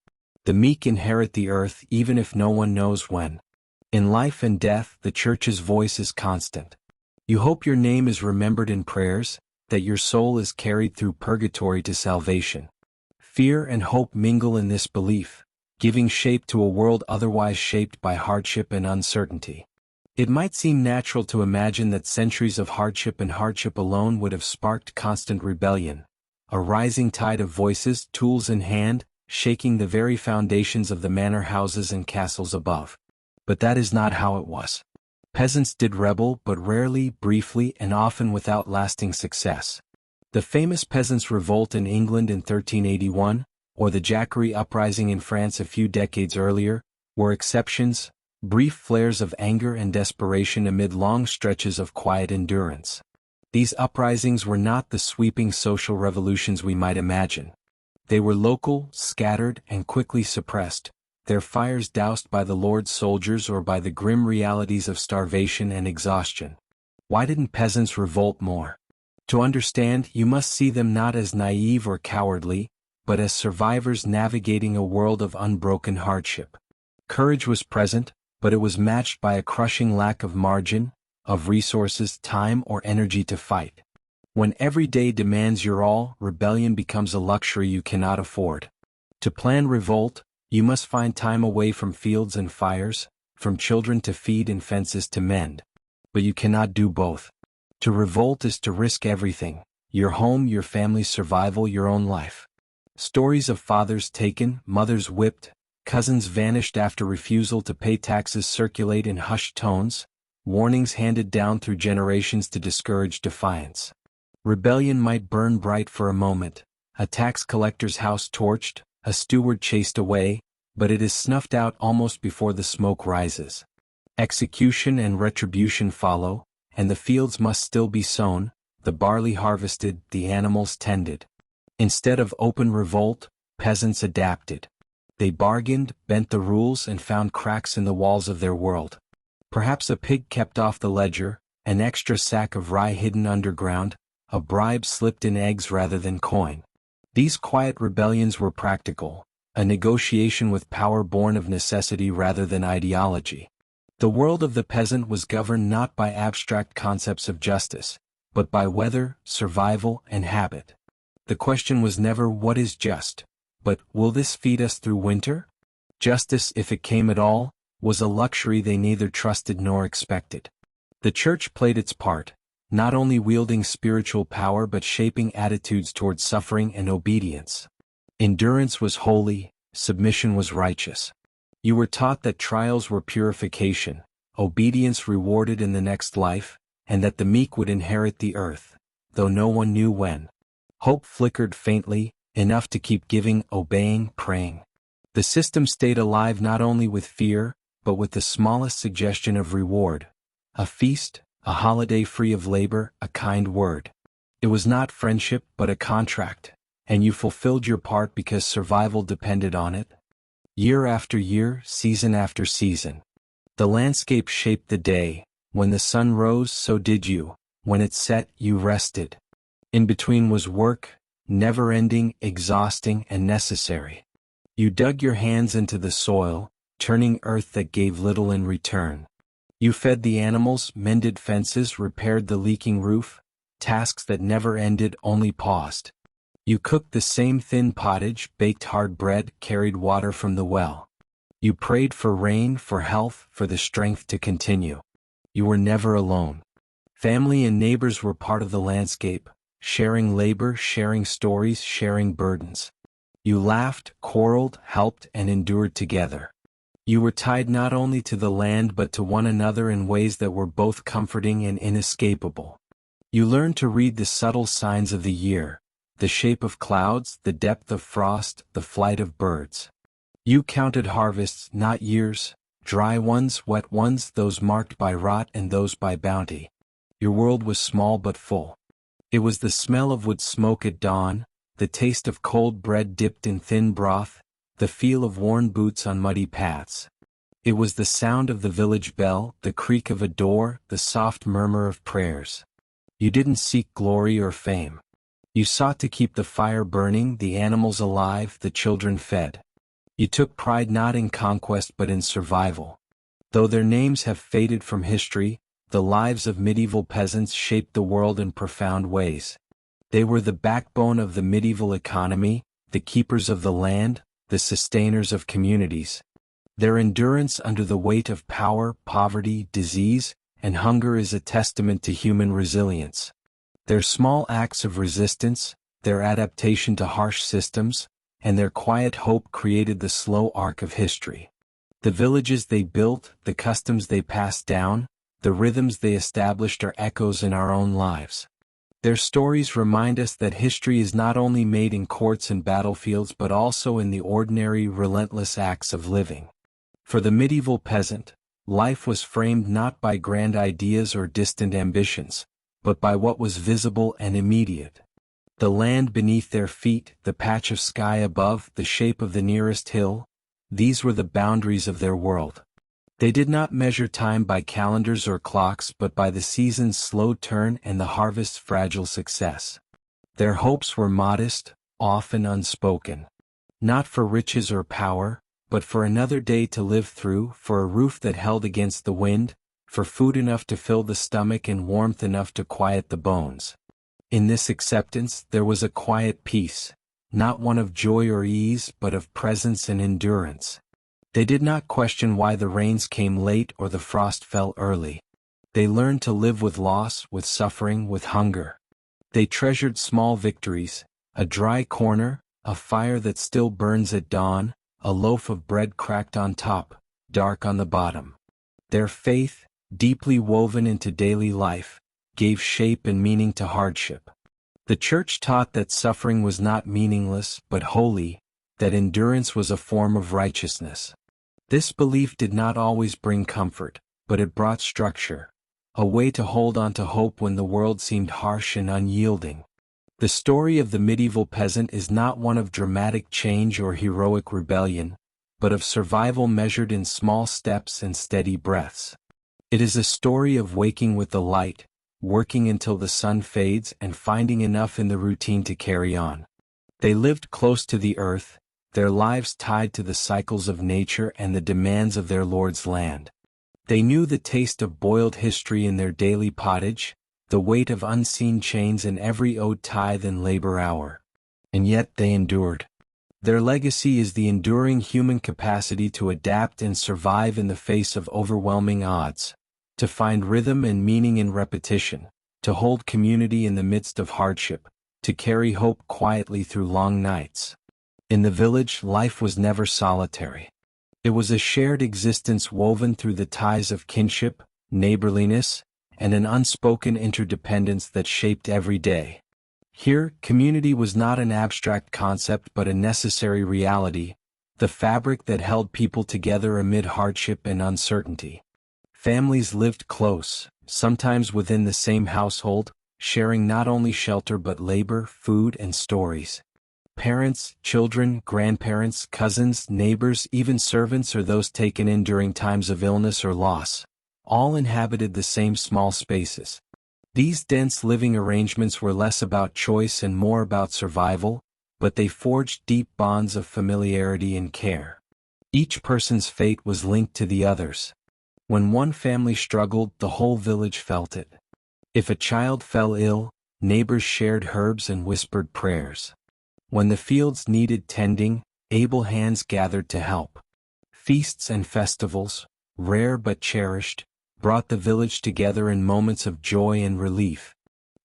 The meek inherit the earth even if no one knows when. In life and death, the church's voice is constant. You hope your name is remembered in prayers, that your soul is carried through purgatory to salvation. Fear and hope mingle in this belief, giving shape to a world otherwise shaped by hardship and uncertainty. It might seem natural to imagine that centuries of hardship and hardship alone would have sparked constant rebellion, a rising tide of voices, tools in hand, shaking the very foundations of the manor houses and castles above. But that is not how it was. Peasants did rebel, but rarely, briefly, and often without lasting success. The famous Peasants' Revolt in England in 1381, or the Jacquerie Uprising in France a few decades earlier, were exceptions, brief flares of anger and desperation amid long stretches of quiet endurance. These uprisings were not the sweeping social revolutions we might imagine. They were local, scattered, and quickly suppressed, their fires doused by the Lord's soldiers or by the grim realities of starvation and exhaustion. Why didn't peasants revolt more? To understand, you must see them not as naive or cowardly, but as survivors navigating a world of unbroken hardship. Courage was present, but it was matched by a crushing lack of margin, of resources, time, or energy to fight. When every day demands your all, rebellion becomes a luxury you cannot afford. To plan revolt, you must find time away from fields and fires, from children to feed and fences to mend. But you cannot do both. To revolt is to risk everything, your home, your family's survival, your own life. Stories of fathers taken, mothers whipped, cousins vanished after refusal to pay taxes circulate in hushed tones, warnings handed down through generations to discourage defiance. Rebellion might burn bright for a moment, a tax collector's house torched, a steward chased away, but it is snuffed out almost before the smoke rises. Execution and retribution follow, and the fields must still be sown, the barley harvested, the animals tended. Instead of open revolt, peasants adapted. They bargained, bent the rules, and found cracks in the walls of their world. Perhaps a pig kept off the ledger, an extra sack of rye hidden underground, a bribe slipped in eggs rather than coin. These quiet rebellions were practical, a negotiation with power born of necessity rather than ideology. The world of the peasant was governed not by abstract concepts of justice, but by weather, survival, and habit. The question was never what is just, but will this feed us through winter? Justice, if it came at all, was a luxury they neither trusted nor expected. The church played its part, not only wielding spiritual power but shaping attitudes toward suffering and obedience. Endurance was holy, submission was righteous. You were taught that trials were purification, obedience rewarded in the next life, and that the meek would inherit the earth, though no one knew when. Hope flickered faintly, enough to keep giving, obeying, praying. The system stayed alive not only with fear, but with the smallest suggestion of reward. A feast, a holiday free of labor, a kind word. It was not friendship but a contract, and you fulfilled your part because survival depended on it. Year after year, season after season. The landscape shaped the day. When the sun rose, so did you. When it set, you rested. In between was work, never-ending, exhausting, and necessary. You dug your hands into the soil, turning earth that gave little in return. You fed the animals, mended fences, repaired the leaking roof, tasks that never ended, only paused. You cooked the same thin pottage, baked hard bread, carried water from the well. You prayed for rain, for health, for the strength to continue. You were never alone. Family and neighbors were part of the landscape, sharing labor, sharing stories, sharing burdens. You laughed, quarreled, helped, and endured together. You were tied not only to the land but to one another in ways that were both comforting and inescapable. You learned to read the subtle signs of the year, the shape of clouds, the depth of frost, the flight of birds. You counted harvests, not years, dry ones, wet ones, those marked by rot and those by bounty. Your world was small but full. It was the smell of wood smoke at dawn, the taste of cold bread dipped in thin broth, the feel of worn boots on muddy paths. It was the sound of the village bell, the creak of a door, the soft murmur of prayers. You didn't seek glory or fame. You sought to keep the fire burning, the animals alive, the children fed. You took pride not in conquest but in survival. Though their names have faded from history, the lives of medieval peasants shaped the world in profound ways. They were the backbone of the medieval economy, the keepers of the land, the sustainers of communities. Their endurance under the weight of power, poverty, disease, and hunger is a testament to human resilience. Their small acts of resistance, their adaptation to harsh systems, and their quiet hope created the slow arc of history. The villages they built, the customs they passed down, the rhythms they established are echoes in our own lives. Their stories remind us that history is not only made in courts and battlefields but also in the ordinary, relentless acts of living. For the medieval peasant, life was framed not by grand ideas or distant ambitions, but by what was visible and immediate. The land beneath their feet, the patch of sky above, the shape of the nearest hill, these were the boundaries of their world. They did not measure time by calendars or clocks but by the season's slow turn and the harvest's fragile success. Their hopes were modest, often unspoken. Not for riches or power, but for another day to live through, for a roof that held against the wind, for food enough to fill the stomach and warmth enough to quiet the bones. In this acceptance there was a quiet peace, not one of joy or ease but of presence and endurance. They did not question why the rains came late or the frost fell early. They learned to live with loss, with suffering, with hunger. They treasured small victories, a dry corner, a fire that still burns at dawn, a loaf of bread cracked on top, dark on the bottom. Their faith, deeply woven into daily life, gave shape and meaning to hardship. The Church taught that suffering was not meaningless but holy, that endurance was a form of righteousness. This belief did not always bring comfort, but it brought structure, a way to hold on to hope when the world seemed harsh and unyielding. The story of the medieval peasant is not one of dramatic change or heroic rebellion, but of survival measured in small steps and steady breaths. It is a story of waking with the light, working until the sun fades and finding enough in the routine to carry on. They lived close to the earth, their lives tied to the cycles of nature and the demands of their Lord's land. They knew the taste of boiled history in their daily pottage, the weight of unseen chains in every owed tithe and labor hour. And yet they endured. Their legacy is the enduring human capacity to adapt and survive in the face of overwhelming odds, to find rhythm and meaning in repetition, to hold community in the midst of hardship, to carry hope quietly through long nights. In the village, life was never solitary. It was a shared existence woven through the ties of kinship, neighborliness, and an unspoken interdependence that shaped every day. Here, community was not an abstract concept but a necessary reality, the fabric that held people together amid hardship and uncertainty. Families lived close, sometimes within the same household, sharing not only shelter but labor, food, and stories. Parents, children, grandparents, cousins, neighbors, even servants or those taken in during times of illness or loss, all inhabited the same small spaces. These dense living arrangements were less about choice and more about survival, but they forged deep bonds of familiarity and care. Each person's fate was linked to the others. When one family struggled, the whole village felt it. If a child fell ill, neighbors shared herbs and whispered prayers. When the fields needed tending, able hands gathered to help. Feasts and festivals, rare but cherished, brought the village together in moments of joy and relief.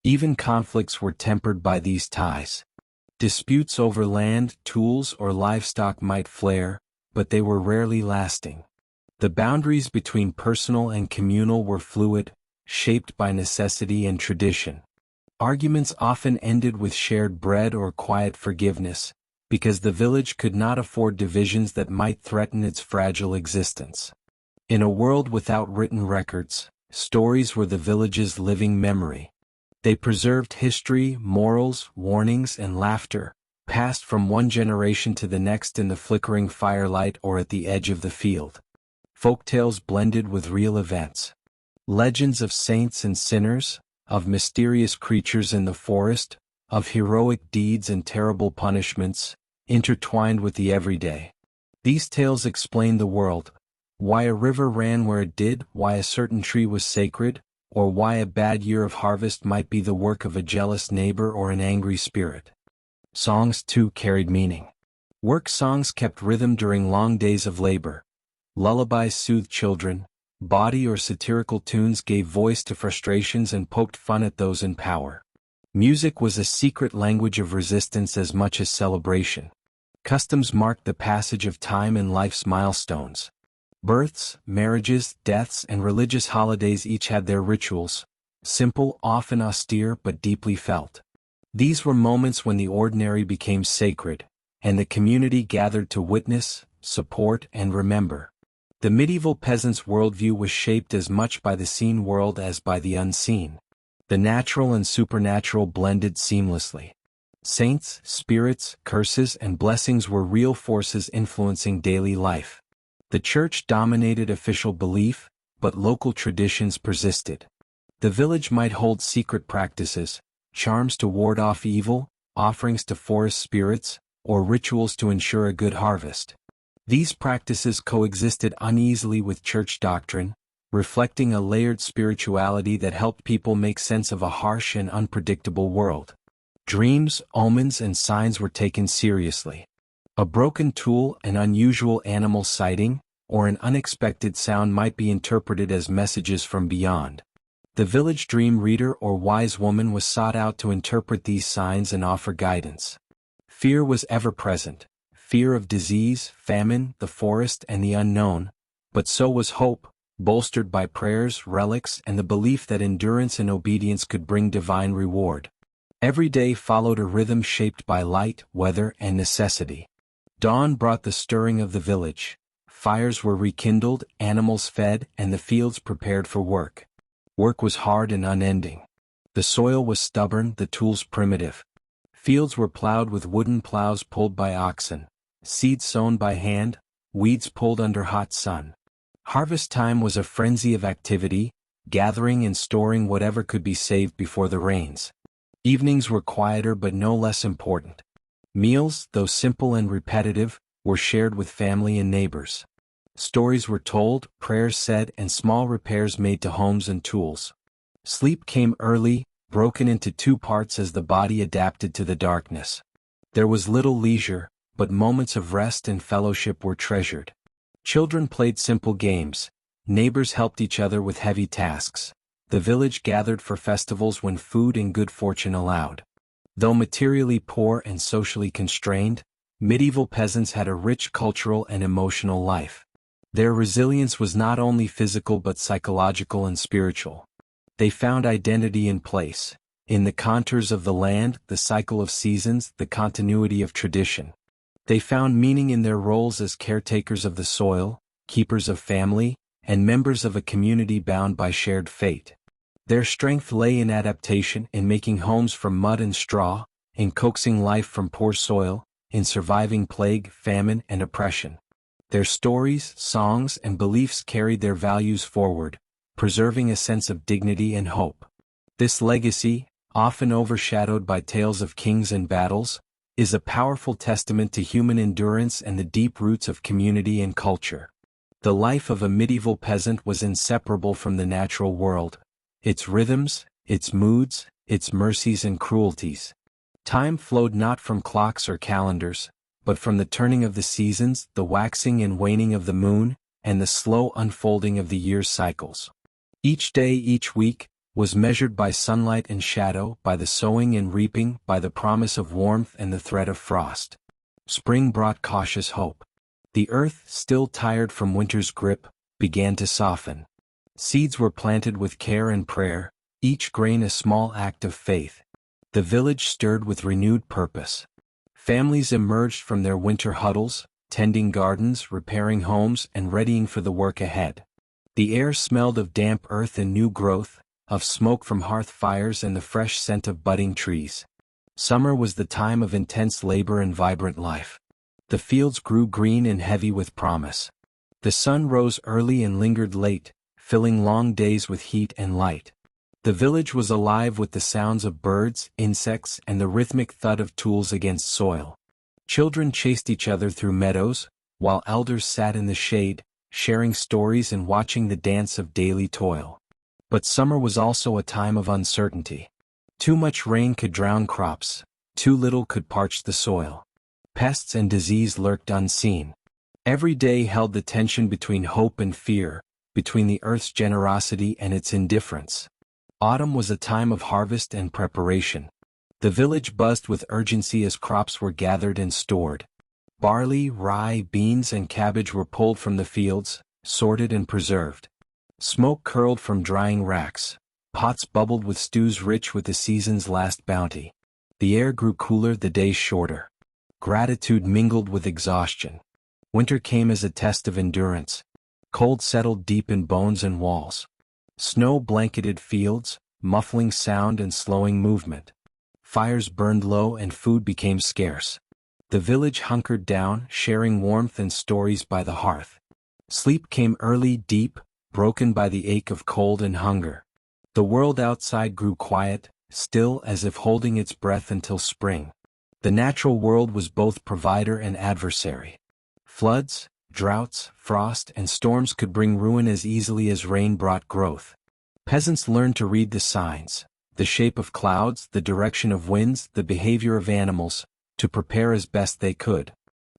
Even conflicts were tempered by these ties. Disputes over land, tools, or livestock might flare, but they were rarely lasting. The boundaries between personal and communal were fluid, shaped by necessity and tradition. Arguments often ended with shared bread or quiet forgiveness, because the village could not afford divisions that might threaten its fragile existence. In a world without written records, stories were the village's living memory. They preserved history, morals, warnings, and laughter, passed from one generation to the next in the flickering firelight or at the edge of the field. Folktales blended with real events. Legends of saints and sinners, of mysterious creatures in the forest, of heroic deeds and terrible punishments, intertwined with the everyday. These tales explained the world, why a river ran where it did, why a certain tree was sacred, or why a bad year of harvest might be the work of a jealous neighbor or an angry spirit. Songs, too, carried meaning. Work songs kept rhythm during long days of labor. Lullabies soothed children. Bawdy or satirical tunes gave voice to frustrations and poked fun at those in power. Music was a secret language of resistance as much as celebration. Customs marked the passage of time and life's milestones. Births, marriages, deaths, and religious holidays each had their rituals, simple, often austere, but deeply felt. These were moments when the ordinary became sacred, and the community gathered to witness, support, and remember. The medieval peasant's worldview was shaped as much by the seen world as by the unseen. The natural and supernatural blended seamlessly. Saints, spirits, curses, and blessings were real forces influencing daily life. The church dominated official belief, but local traditions persisted. The village might hold secret practices, charms to ward off evil, offerings to forest spirits, or rituals to ensure a good harvest. These practices coexisted uneasily with church doctrine, reflecting a layered spirituality that helped people make sense of a harsh and unpredictable world. Dreams, omens, and signs were taken seriously. A broken tool, an unusual animal sighting, or an unexpected sound might be interpreted as messages from beyond. The village dream reader or wise woman was sought out to interpret these signs and offer guidance. Fear was ever present. Fear of disease, famine, the forest, and the unknown, but so was hope, bolstered by prayers, relics, and the belief that endurance and obedience could bring divine reward. Every day followed a rhythm shaped by light, weather, and necessity. Dawn brought the stirring of the village. Fires were rekindled, animals fed, and the fields prepared for work. Work was hard and unending. The soil was stubborn, the tools primitive. Fields were plowed with wooden plows pulled by oxen. Seeds sown by hand, weeds pulled under hot sun. Harvest time was a frenzy of activity, gathering and storing whatever could be saved before the rains. Evenings were quieter but no less important. Meals, though simple and repetitive, were shared with family and neighbors. Stories were told, prayers said, and small repairs made to homes and tools. Sleep came early, broken into two parts as the body adapted to the darkness. There was little leisure, but moments of rest and fellowship were treasured. Children played simple games. Neighbors helped each other with heavy tasks. The village gathered for festivals when food and good fortune allowed. Though materially poor and socially constrained, medieval peasants had a rich cultural and emotional life. Their resilience was not only physical but psychological and spiritual. They found identity in place, in the contours of the land, the cycle of seasons, the continuity of tradition. They found meaning in their roles as caretakers of the soil, keepers of family, and members of a community bound by shared fate. Their strength lay in adaptation, in making homes from mud and straw, in coaxing life from poor soil, in surviving plague, famine, and oppression. Their stories, songs, and beliefs carried their values forward, preserving a sense of dignity and hope. This legacy, often overshadowed by tales of kings and battles, is a powerful testament to human endurance and the deep roots of community and culture. The life of a medieval peasant was inseparable from the natural world, its rhythms, its moods, its mercies and cruelties. Time flowed not from clocks or calendars, but from the turning of the seasons, the waxing and waning of the moon, and the slow unfolding of the year's cycles. Each day, each week, was measured by sunlight and shadow, by the sowing and reaping, by the promise of warmth and the threat of frost. Spring brought cautious hope. The earth, still tired from winter's grip, began to soften. Seeds were planted with care and prayer, each grain a small act of faith. The village stirred with renewed purpose. Families emerged from their winter huddles, tending gardens, repairing homes, and readying for the work ahead. The air smelled of damp earth and new growth, of smoke from hearth fires and the fresh scent of budding trees. Summer was the time of intense labor and vibrant life. The fields grew green and heavy with promise. The sun rose early and lingered late, filling long days with heat and light. The village was alive with the sounds of birds, insects, and the rhythmic thud of tools against soil. Children chased each other through meadows, while elders sat in the shade, sharing stories and watching the dance of daily toil. But summer was also a time of uncertainty. Too much rain could drown crops, too little could parch the soil. Pests and disease lurked unseen. Every day held the tension between hope and fear, between the earth's generosity and its indifference. Autumn was a time of harvest and preparation. The village buzzed with urgency as crops were gathered and stored. Barley, rye, beans, and cabbage were pulled from the fields, sorted and preserved. Smoke curled from drying racks. Pots bubbled with stews rich with the season's last bounty. The air grew cooler, the days shorter. Gratitude mingled with exhaustion. Winter came as a test of endurance. Cold settled deep in bones and walls. Snow blanketed fields, muffling sound and slowing movement. Fires burned low and food became scarce. The village hunkered down, sharing warmth and stories by the hearth. Sleep came early, deep, broken by the ache of cold and hunger. The world outside grew quiet, still as if holding its breath until spring. The natural world was both provider and adversary. Floods, droughts, frost, and storms could bring ruin as easily as rain brought growth. Peasants learned to read the signs, the shape of clouds, the direction of winds, the behavior of animals, to prepare as best they could.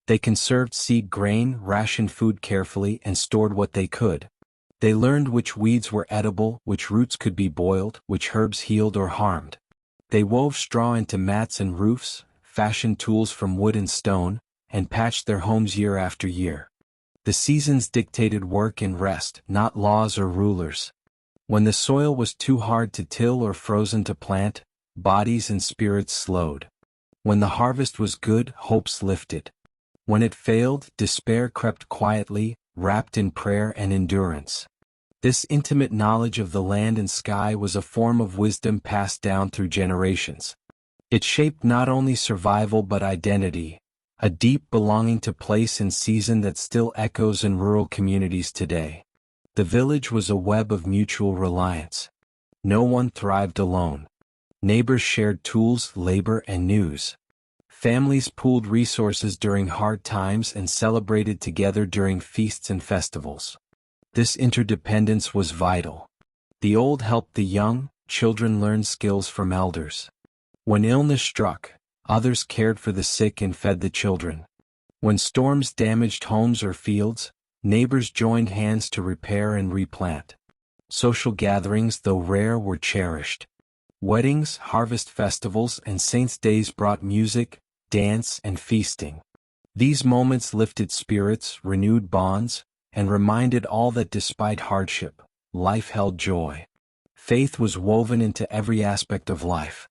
They conserved seed grain, rationed food carefully, and stored what they could. They learned which weeds were edible, which roots could be boiled, which herbs healed or harmed. They wove straw into mats and roofs, fashioned tools from wood and stone, and patched their homes year after year. The seasons dictated work and rest, not laws or rulers. When the soil was too hard to till or frozen to plant, bodies and spirits slowed. When the harvest was good, hopes lifted. When it failed, despair crept quietly, wrapped in prayer and endurance. This intimate knowledge of the land and sky was a form of wisdom passed down through generations. It shaped not only survival but identity, a deep belonging to place and season that still echoes in rural communities today. The village was a web of mutual reliance. No one thrived alone. Neighbors shared tools, labor, and news. Families pooled resources during hard times and celebrated together during feasts and festivals. This interdependence was vital. The old helped the young, children learned skills from elders. When illness struck, others cared for the sick and fed the children. When storms damaged homes or fields, neighbors joined hands to repair and replant. Social gatherings, though rare, were cherished. Weddings, harvest festivals, and saints' days brought music, dance, and feasting. These moments lifted spirits, renewed bonds, and reminded all that despite hardship, life held joy. Faith was woven into every aspect of life.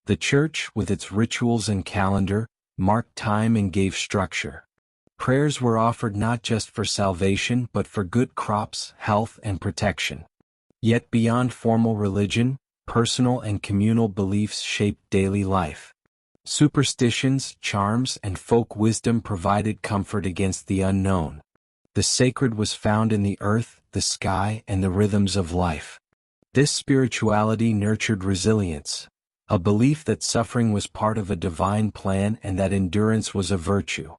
The church, with its rituals and calendar, marked time and gave structure. Prayers were offered not just for salvation but for good crops, health, and protection. Yet beyond formal religion, personal and communal beliefs shaped daily life. Superstitions, charms, and folk wisdom provided comfort against the unknown. The sacred was found in the earth, the sky, and the rhythms of life. This spirituality nurtured resilience, a belief that suffering was part of a divine plan and that endurance was a virtue.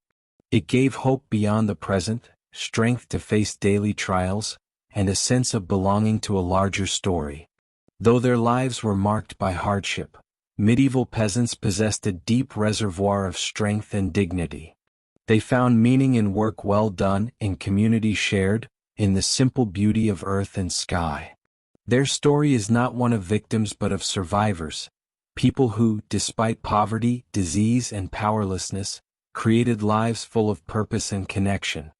It gave hope beyond the present, strength to face daily trials, and a sense of belonging to a larger story. Though their lives were marked by hardship, medieval peasants possessed a deep reservoir of strength and dignity. They found meaning in work well done, in community shared, in the simple beauty of earth and sky. Their story is not one of victims but of survivors, people who, despite poverty, disease, and powerlessness, created lives full of purpose and connection.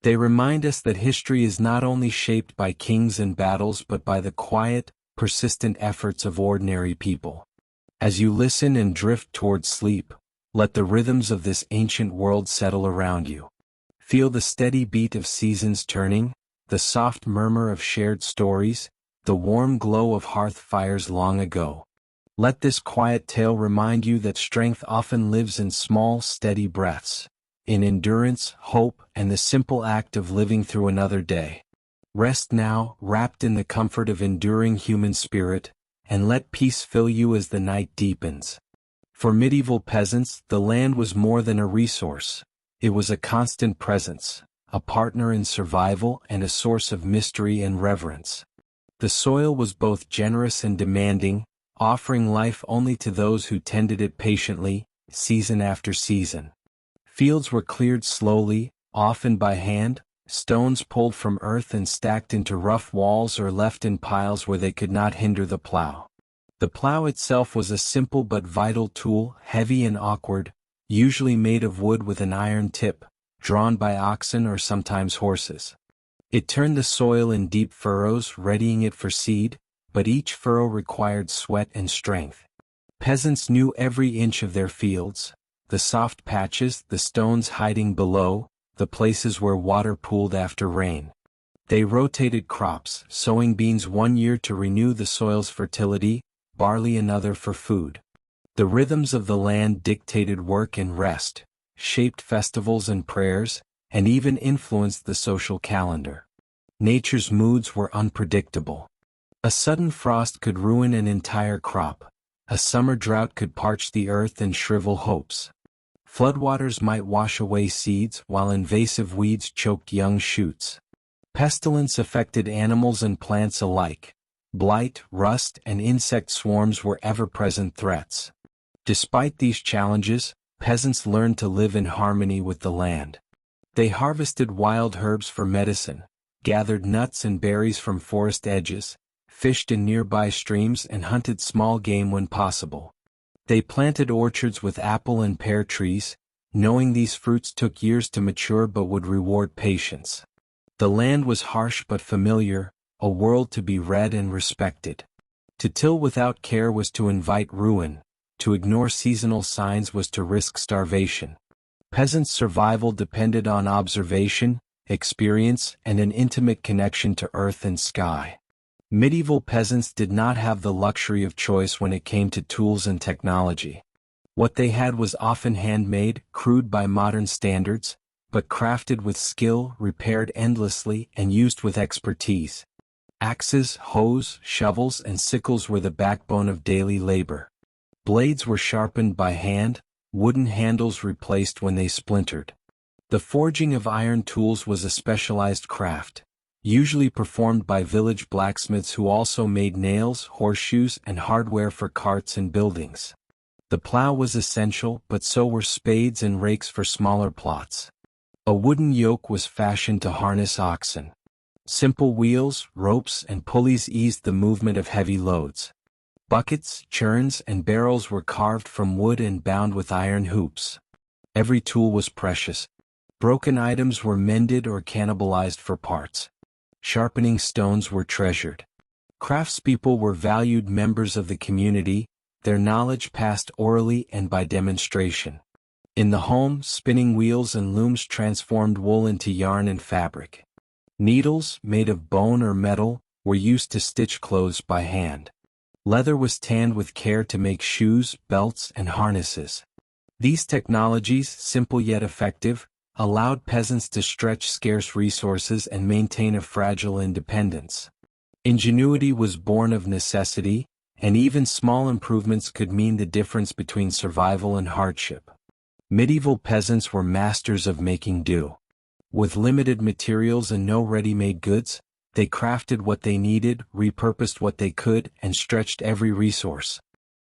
They remind us that history is not only shaped by kings and battles but by the quiet, persistent efforts of ordinary people. As you listen and drift toward sleep, let the rhythms of this ancient world settle around you. Feel the steady beat of seasons turning, the soft murmur of shared stories, the warm glow of hearth fires long ago. Let this quiet tale remind you that strength often lives in small, steady breaths, in endurance, hope, and the simple act of living through another day. Rest now, wrapped in the comfort of enduring human spirit, and let peace fill you as the night deepens. For medieval peasants, the land was more than a resource. It was a constant presence, a partner in survival and a source of mystery and reverence. The soil was both generous and demanding, offering life only to those who tended it patiently, season after season. Fields were cleared slowly, often by hand, stones pulled from earth and stacked into rough walls or left in piles where they could not hinder the plow. The plow itself was a simple but vital tool, heavy and awkward, usually made of wood with an iron tip, drawn by oxen or sometimes horses. It turned the soil in deep furrows, readying it for seed, but each furrow required sweat and strength. Peasants knew every inch of their fields, the soft patches, the stones hiding below, the places where water pooled after rain. They rotated crops, sowing beans one year to renew the soil's fertility, barley another for food. The rhythms of the land dictated work and rest, shaped festivals and prayers, and even influenced the social calendar. Nature's moods were unpredictable. A sudden frost could ruin an entire crop. A summer drought could parch the earth and shrivel hopes. Floodwaters might wash away seeds, while invasive weeds choked young shoots. Pestilence affected animals and plants alike. Blight, rust, and insect swarms were ever-present threats. Despite these challenges, peasants learned to live in harmony with the land. They harvested wild herbs for medicine, gathered nuts and berries from forest edges, fished in nearby streams and hunted small game when possible. They planted orchards with apple and pear trees, knowing these fruits took years to mature but would reward patience. The land was harsh but familiar, a world to be read and respected. To till without care was to invite ruin, to ignore seasonal signs was to risk starvation. Peasants' survival depended on observation, experience, and an intimate connection to earth and sky. Medieval peasants did not have the luxury of choice when it came to tools and technology. What they had was often handmade, crude by modern standards, but crafted with skill, repaired endlessly, and used with expertise. Axes, hoes, shovels, and sickles were the backbone of daily labor. Blades were sharpened by hand, wooden handles replaced when they splintered. The forging of iron tools was a specialized craft, usually performed by village blacksmiths who also made nails, horseshoes, and hardware for carts and buildings. The plow was essential, but so were spades and rakes for smaller plots. A wooden yoke was fashioned to harness oxen. Simple wheels, ropes, and pulleys eased the movement of heavy loads. Buckets, churns, and barrels were carved from wood and bound with iron hoops. Every tool was precious. Broken items were mended or cannibalized for parts. Sharpening stones were treasured. Craftspeople were valued members of the community, their knowledge passed orally and by demonstration. In the home, spinning wheels and looms transformed wool into yarn and fabric. Needles, made of bone or metal, were used to stitch clothes by hand. Leather was tanned with care to make shoes, belts, and harnesses. These technologies, simple yet effective, allowed peasants to stretch scarce resources and maintain a fragile independence. Ingenuity was born of necessity, and even small improvements could mean the difference between survival and hardship. Medieval peasants were masters of making do. With limited materials and no ready-made goods, they crafted what they needed, repurposed what they could, and stretched every resource.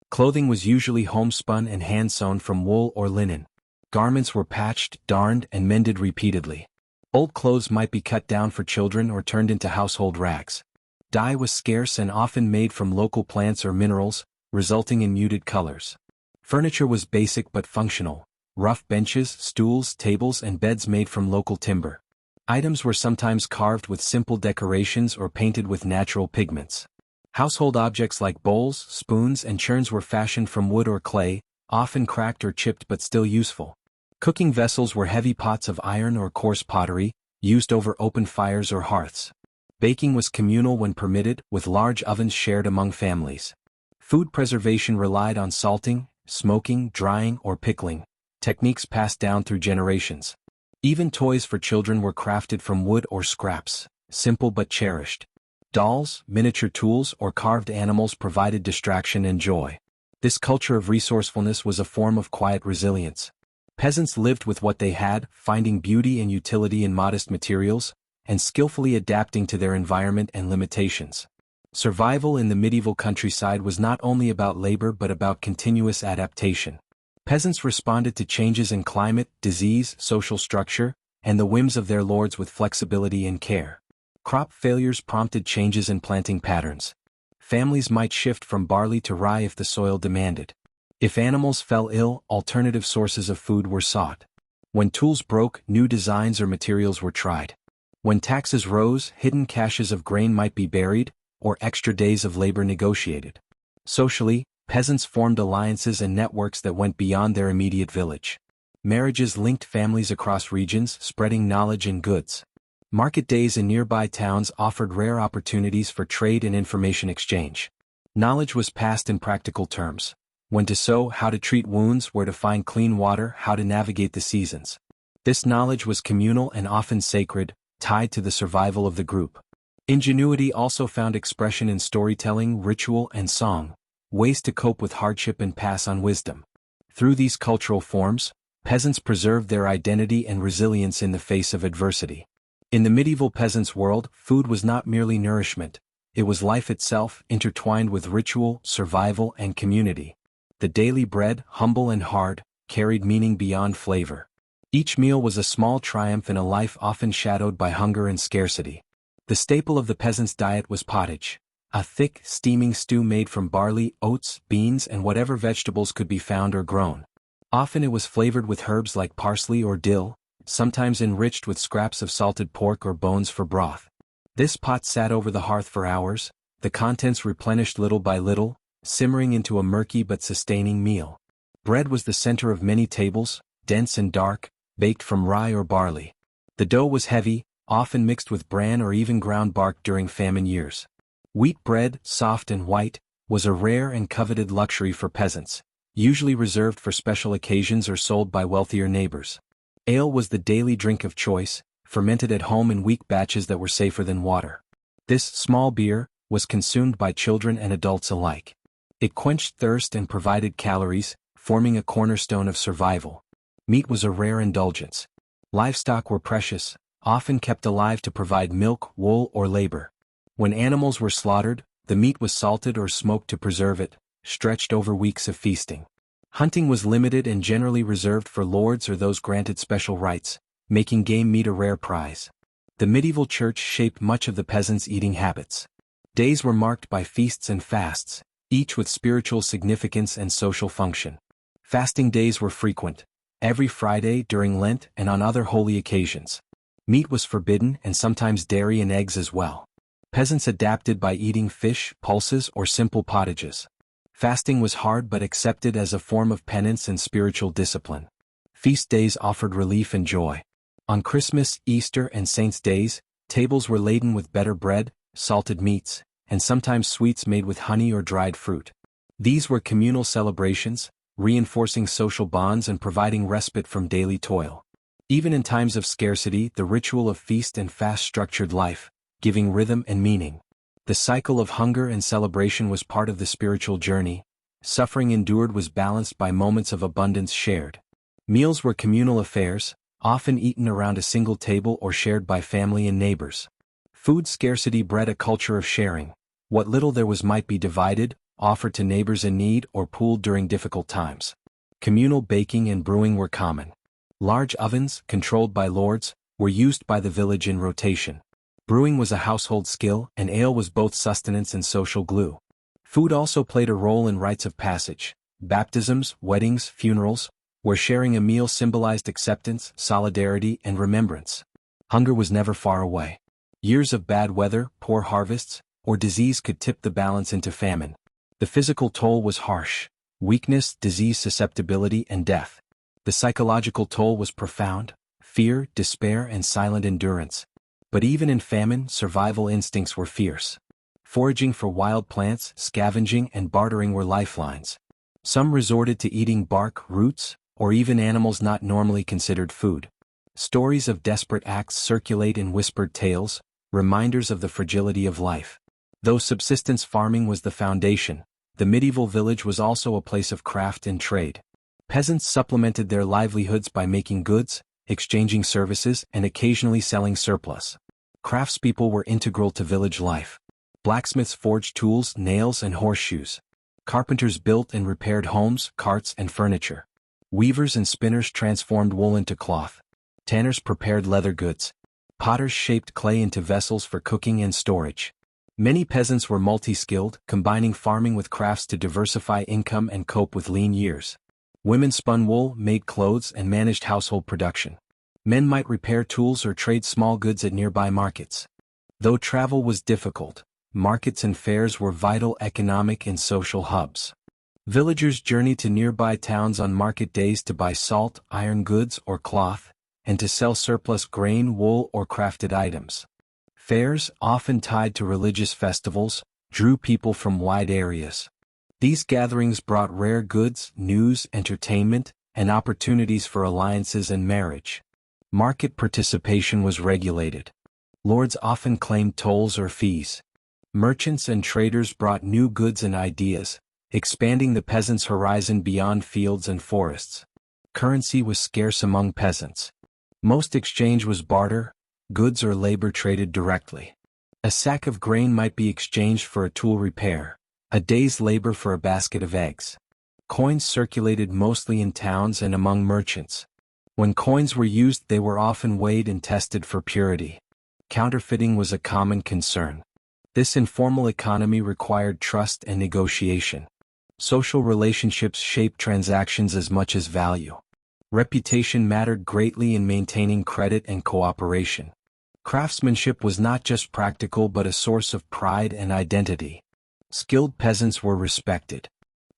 Clothing was usually homespun and hand-sewn from wool or linen. Garments were patched, darned, and mended repeatedly. Old clothes might be cut down for children or turned into household rags. Dye was scarce and often made from local plants or minerals, resulting in muted colors. Furniture was basic but functional. Rough benches, stools, tables, and beds made from local timber. Items were sometimes carved with simple decorations or painted with natural pigments. Household objects like bowls, spoons, and churns were fashioned from wood or clay, often cracked or chipped but still useful. Cooking vessels were heavy pots of iron or coarse pottery, used over open fires or hearths. Baking was communal when permitted, with large ovens shared among families. Food preservation relied on salting, smoking, drying, or pickling, techniques passed down through generations. Even toys for children were crafted from wood or scraps, simple but cherished. Dolls, miniature tools, or carved animals provided distraction and joy. This culture of resourcefulness was a form of quiet resilience. Peasants lived with what they had, finding beauty and utility in modest materials, and skillfully adapting to their environment and limitations. Survival in the medieval countryside was not only about labor but about continuous adaptation. Peasants responded to changes in climate, disease, social structure, and the whims of their lords with flexibility and care. Crop failures prompted changes in planting patterns. Families might shift from barley to rye if the soil demanded. If animals fell ill, alternative sources of food were sought. When tools broke, new designs or materials were tried. When taxes rose, hidden caches of grain might be buried, or extra days of labor negotiated. Socially, peasants formed alliances and networks that went beyond their immediate village. Marriages linked families across regions, spreading knowledge and goods. Market days in nearby towns offered rare opportunities for trade and information exchange. Knowledge was passed in practical terms. When to sow, how to treat wounds, where to find clean water, how to navigate the seasons. This knowledge was communal and often sacred, tied to the survival of the group. Ingenuity also found expression in storytelling, ritual, and song, ways to cope with hardship and pass on wisdom. Through these cultural forms, peasants preserved their identity and resilience in the face of adversity. In the medieval peasants' world, food was not merely nourishment, it was life itself, intertwined with ritual, survival, and community. The daily bread, humble and hard, carried meaning beyond flavor. Each meal was a small triumph in a life often shadowed by hunger and scarcity. The staple of the peasants' diet was pottage, a thick, steaming stew made from barley, oats, beans, and whatever vegetables could be found or grown. Often it was flavored with herbs like parsley or dill, sometimes enriched with scraps of salted pork or bones for broth. This pot sat over the hearth for hours, the contents replenished little by little, simmering into a murky but sustaining meal. Bread was the center of many tables, dense and dark, baked from rye or barley. The dough was heavy, often mixed with bran or even ground bark during famine years. Wheat bread, soft and white, was a rare and coveted luxury for peasants, usually reserved for special occasions or sold by wealthier neighbors. Ale was the daily drink of choice, fermented at home in weak batches that were safer than water. This small beer was consumed by children and adults alike. It quenched thirst and provided calories, forming a cornerstone of survival. Meat was a rare indulgence. Livestock were precious, often kept alive to provide milk, wool, or labor. When animals were slaughtered, the meat was salted or smoked to preserve it, stretched over weeks of feasting. Hunting was limited and generally reserved for lords or those granted special rights, making game meat a rare prize. The medieval church shaped much of the peasants' eating habits. Days were marked by feasts and fasts, each with spiritual significance and social function. Fasting days were frequent, every Friday during Lent and on other holy occasions. Meat was forbidden and sometimes dairy and eggs as well. Peasants adapted by eating fish, pulses, or simple pottages. Fasting was hard but accepted as a form of penance and spiritual discipline. Feast days offered relief and joy. On Christmas, Easter, and Saints' days, tables were laden with better bread, salted meats, and sometimes sweets made with honey or dried fruit. These were communal celebrations, reinforcing social bonds and providing respite from daily toil. Even in times of scarcity, the ritual of feast and fast structured life, giving rhythm and meaning. The cycle of hunger and celebration was part of the spiritual journey. Suffering endured was balanced by moments of abundance shared. Meals were communal affairs, often eaten around a single table or shared by family and neighbors. Food scarcity bred a culture of sharing. What little there was might be divided, offered to neighbors in need, or pooled during difficult times. Communal baking and brewing were common. Large ovens, controlled by lords, were used by the village in rotation. Brewing was a household skill, and ale was both sustenance and social glue. Food also played a role in rites of passage. Baptisms, weddings, funerals, where sharing a meal symbolized acceptance, solidarity, and remembrance. Hunger was never far away. Years of bad weather, poor harvests, or disease could tip the balance into famine. The physical toll was harsh: weakness, disease susceptibility, and death. The psychological toll was profound: fear, despair, and silent endurance. But even in famine, survival instincts were fierce. Foraging for wild plants, scavenging, and bartering were lifelines. Some resorted to eating bark, roots, or even animals not normally considered food. Stories of desperate acts circulate in whispered tales, reminders of the fragility of life. Though subsistence farming was the foundation, the medieval village was also a place of craft and trade. Peasants supplemented their livelihoods by making goods, exchanging services, and occasionally selling surplus. Craftspeople were integral to village life. Blacksmiths forged tools, nails, and horseshoes. Carpenters built and repaired homes, carts, and furniture. Weavers and spinners transformed wool into cloth. Tanners prepared leather goods. Potters shaped clay into vessels for cooking and storage. Many peasants were multi-skilled, combining farming with crafts to diversify income and cope with lean years. Women spun wool, made clothes, and managed household production. Men might repair tools or trade small goods at nearby markets. Though travel was difficult, markets and fairs were vital economic and social hubs. Villagers journeyed to nearby towns on market days to buy salt, iron goods, or cloth, and to sell surplus grain, wool, or crafted items. Fairs, often tied to religious festivals, drew people from wide areas. These gatherings brought rare goods, news, entertainment, and opportunities for alliances and marriage. Market participation was regulated. Lords often claimed tolls or fees. Merchants and traders brought new goods and ideas, expanding the peasants' horizon beyond fields and forests. Currency was scarce among peasants. Most exchange was barter, goods or labor traded directly. A sack of grain might be exchanged for a tool repair, a day's labor for a basket of eggs. Coins circulated mostly in towns and among merchants. When coins were used, they were often weighed and tested for purity. Counterfeiting was a common concern. This informal economy required trust and negotiation. Social relationships shaped transactions as much as value. Reputation mattered greatly in maintaining credit and cooperation. Craftsmanship was not just practical but a source of pride and identity. Skilled peasants were respected.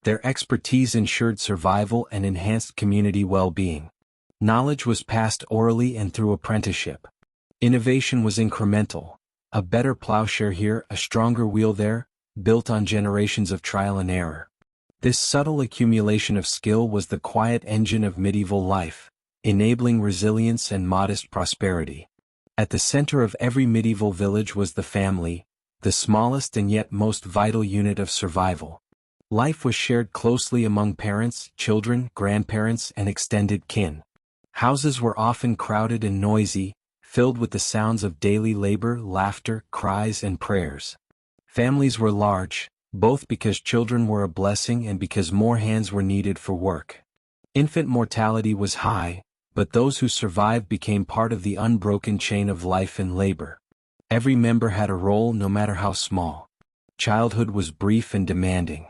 Their expertise ensured survival and enhanced community well-being. Knowledge was passed orally and through apprenticeship. Innovation was incremental. A better plowshare here, a stronger wheel there, built on generations of trial and error. This subtle accumulation of skill was the quiet engine of medieval life, enabling resilience and modest prosperity. At the center of every medieval village was the family, the smallest and yet most vital unit of survival. Life was shared closely among parents, children, grandparents, and extended kin. Houses were often crowded and noisy, filled with the sounds of daily labor, laughter, cries, and prayers. Families were large, both because children were a blessing and because more hands were needed for work. Infant mortality was high, but those who survived became part of the unbroken chain of life and labor. Every member had a role, no matter how small. Childhood was brief and demanding.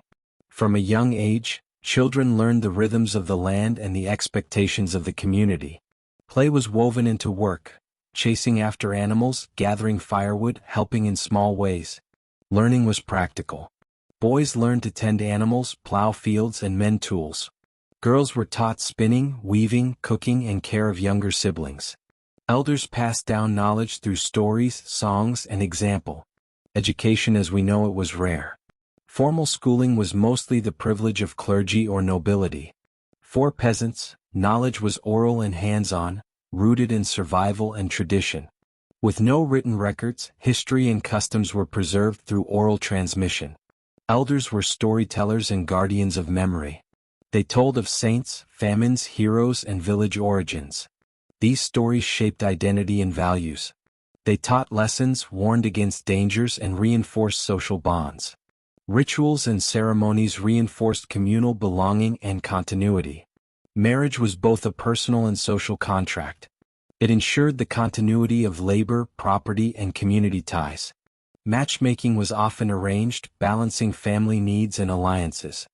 From a young age, children learned the rhythms of the land and the expectations of the community. Play was woven into work, chasing after animals, gathering firewood, helping in small ways. Learning was practical. Boys learned to tend animals, plow fields, and mend tools. Girls were taught spinning, weaving, cooking, and care of younger siblings. Elders passed down knowledge through stories, songs, and example. Education as we know it was rare. Formal schooling was mostly the privilege of clergy or nobility. For peasants, knowledge was oral and hands-on, rooted in survival and tradition. With no written records, history and customs were preserved through oral transmission. Elders were storytellers and guardians of memory. They told of saints, famines, heroes, and village origins. These stories shaped identity and values. They taught lessons, warned against dangers, and reinforced social bonds. Rituals and ceremonies reinforced communal belonging and continuity. Marriage was both a personal and social contract. It ensured the continuity of labor, property, and community ties. Matchmaking was often arranged, balancing family needs and alliances.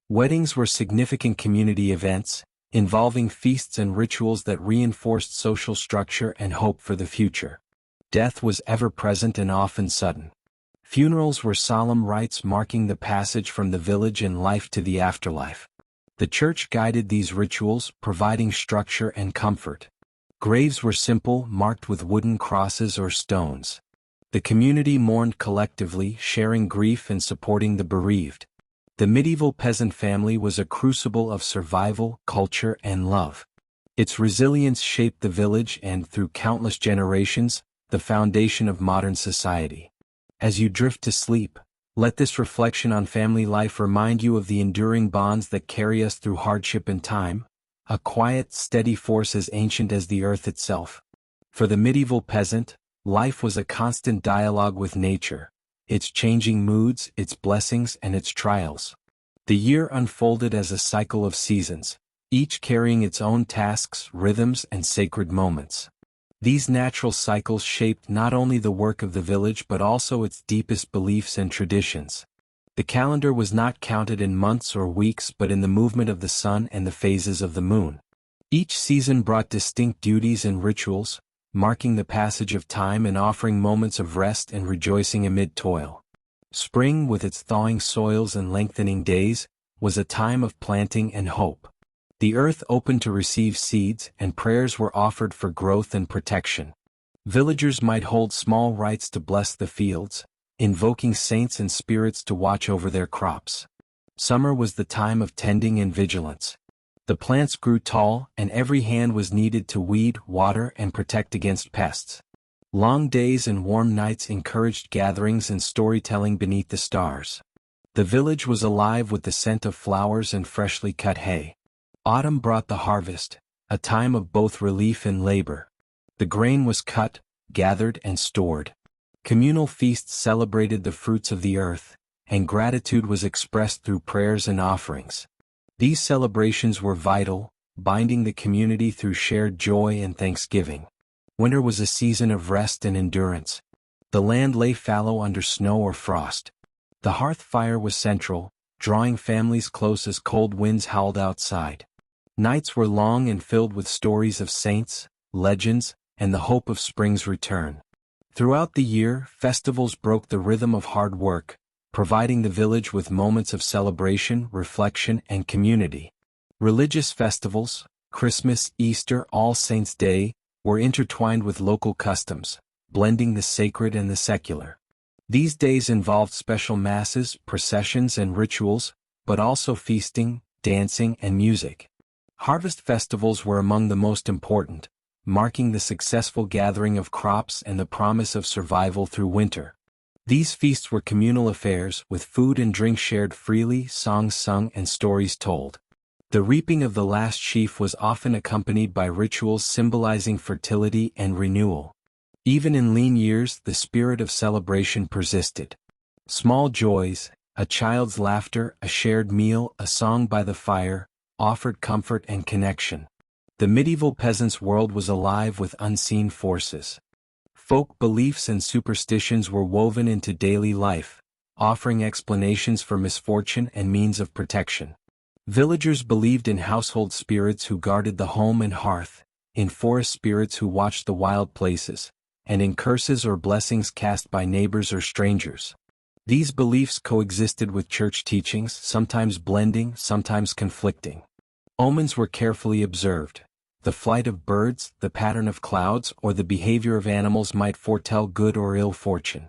Weddings were significant community events, involving feasts and rituals that reinforced social structure and hope for the future. Death was ever present and often sudden. Funerals were solemn rites marking the passage from the village and life to the afterlife. The church guided these rituals, providing structure and comfort. Graves were simple, marked with wooden crosses or stones. The community mourned collectively, sharing grief and supporting the bereaved. The medieval peasant family was a crucible of survival, culture, and love. Its resilience shaped the village and, through countless generations, the foundation of modern society. As you drift to sleep, let this reflection on family life remind you of the enduring bonds that carry us through hardship and time, a quiet, steady force as ancient as the earth itself. For the medieval peasant, life was a constant dialogue with nature, its changing moods, its blessings, and its trials. The year unfolded as a cycle of seasons, each carrying its own tasks, rhythms, and sacred moments. These natural cycles shaped not only the work of the village but also its deepest beliefs and traditions. The calendar was not counted in months or weeks but in the movement of the sun and the phases of the moon. Each season brought distinct duties and rituals, marking the passage of time and offering moments of rest and rejoicing amid toil. Spring, with its thawing soils and lengthening days, was a time of planting and hope. The earth opened to receive seeds, and prayers were offered for growth and protection. Villagers might hold small rites to bless the fields, invoking saints and spirits to watch over their crops. Summer was the time of tending and vigilance. The plants grew tall, and every hand was needed to weed, water, and protect against pests. Long days and warm nights encouraged gatherings and storytelling beneath the stars. The village was alive with the scent of flowers and freshly cut hay. Autumn brought the harvest, a time of both relief and labor. The grain was cut, gathered, and stored. Communal feasts celebrated the fruits of the earth, and gratitude was expressed through prayers and offerings. These celebrations were vital, binding the community through shared joy and thanksgiving. Winter was a season of rest and endurance. The land lay fallow under snow or frost. The hearth fire was central, drawing families close as cold winds howled outside. Nights were long and filled with stories of saints, legends, and the hope of spring's return. Throughout the year, festivals broke the rhythm of hard work, providing the village with moments of celebration, reflection, and community. Religious festivals, Christmas, Easter, All Saints' Day, were intertwined with local customs, blending the sacred and the secular. These days involved special masses, processions, and rituals, but also feasting, dancing, and music. Harvest festivals were among the most important, marking the successful gathering of crops and the promise of survival through winter. These feasts were communal affairs, with food and drink shared freely, songs sung, and stories told. The reaping of the last sheaf was often accompanied by rituals symbolizing fertility and renewal. Even in lean years, the spirit of celebration persisted. Small joys, a child's laughter, a shared meal, a song by the fire, offered comfort and connection. The medieval peasant's world was alive with unseen forces. Folk beliefs and superstitions were woven into daily life, offering explanations for misfortune and means of protection. Villagers believed in household spirits who guarded the home and hearth, in forest spirits who watched the wild places, and in curses or blessings cast by neighbors or strangers. These beliefs coexisted with church teachings, sometimes blending, sometimes conflicting. Omens were carefully observed. The flight of birds, the pattern of clouds, or the behavior of animals might foretell good or ill fortune.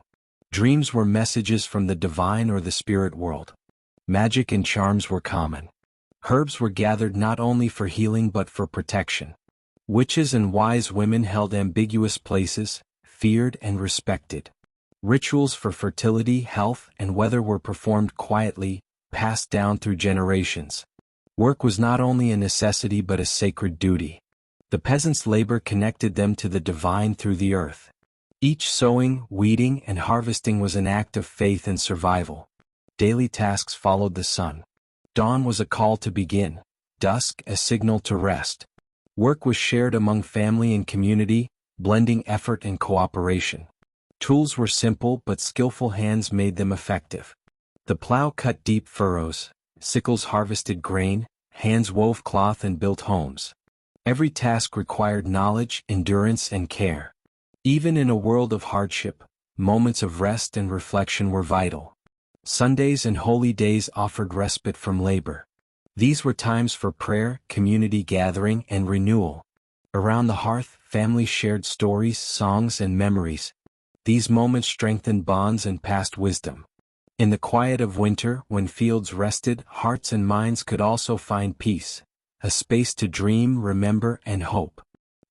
Dreams were messages from the divine or the spirit world. Magic and charms were common. Herbs were gathered not only for healing but for protection. Witches and wise women held ambiguous places, feared and respected. Rituals for fertility, health, and weather were performed quietly, passed down through generations. Work was not only a necessity but a sacred duty. The peasants' labor connected them to the divine through the earth. Each sowing, weeding, and harvesting was an act of faith and survival. Daily tasks followed the sun. Dawn was a call to begin, dusk a signal to rest. Work was shared among family and community, blending effort and cooperation. Tools were simple but skillful hands made them effective. The plow cut deep furrows, sickles harvested grain, hands wove cloth and built homes. Every task required knowledge, endurance, and care. Even in a world of hardship, moments of rest and reflection were vital. Sundays and holy days offered respite from labor. These were times for prayer, community gathering, and renewal. Around the hearth, families shared stories, songs, and memories. These moments strengthened bonds and passed wisdom. In the quiet of winter, when fields rested, hearts and minds could also find peace, a space to dream, remember, and hope.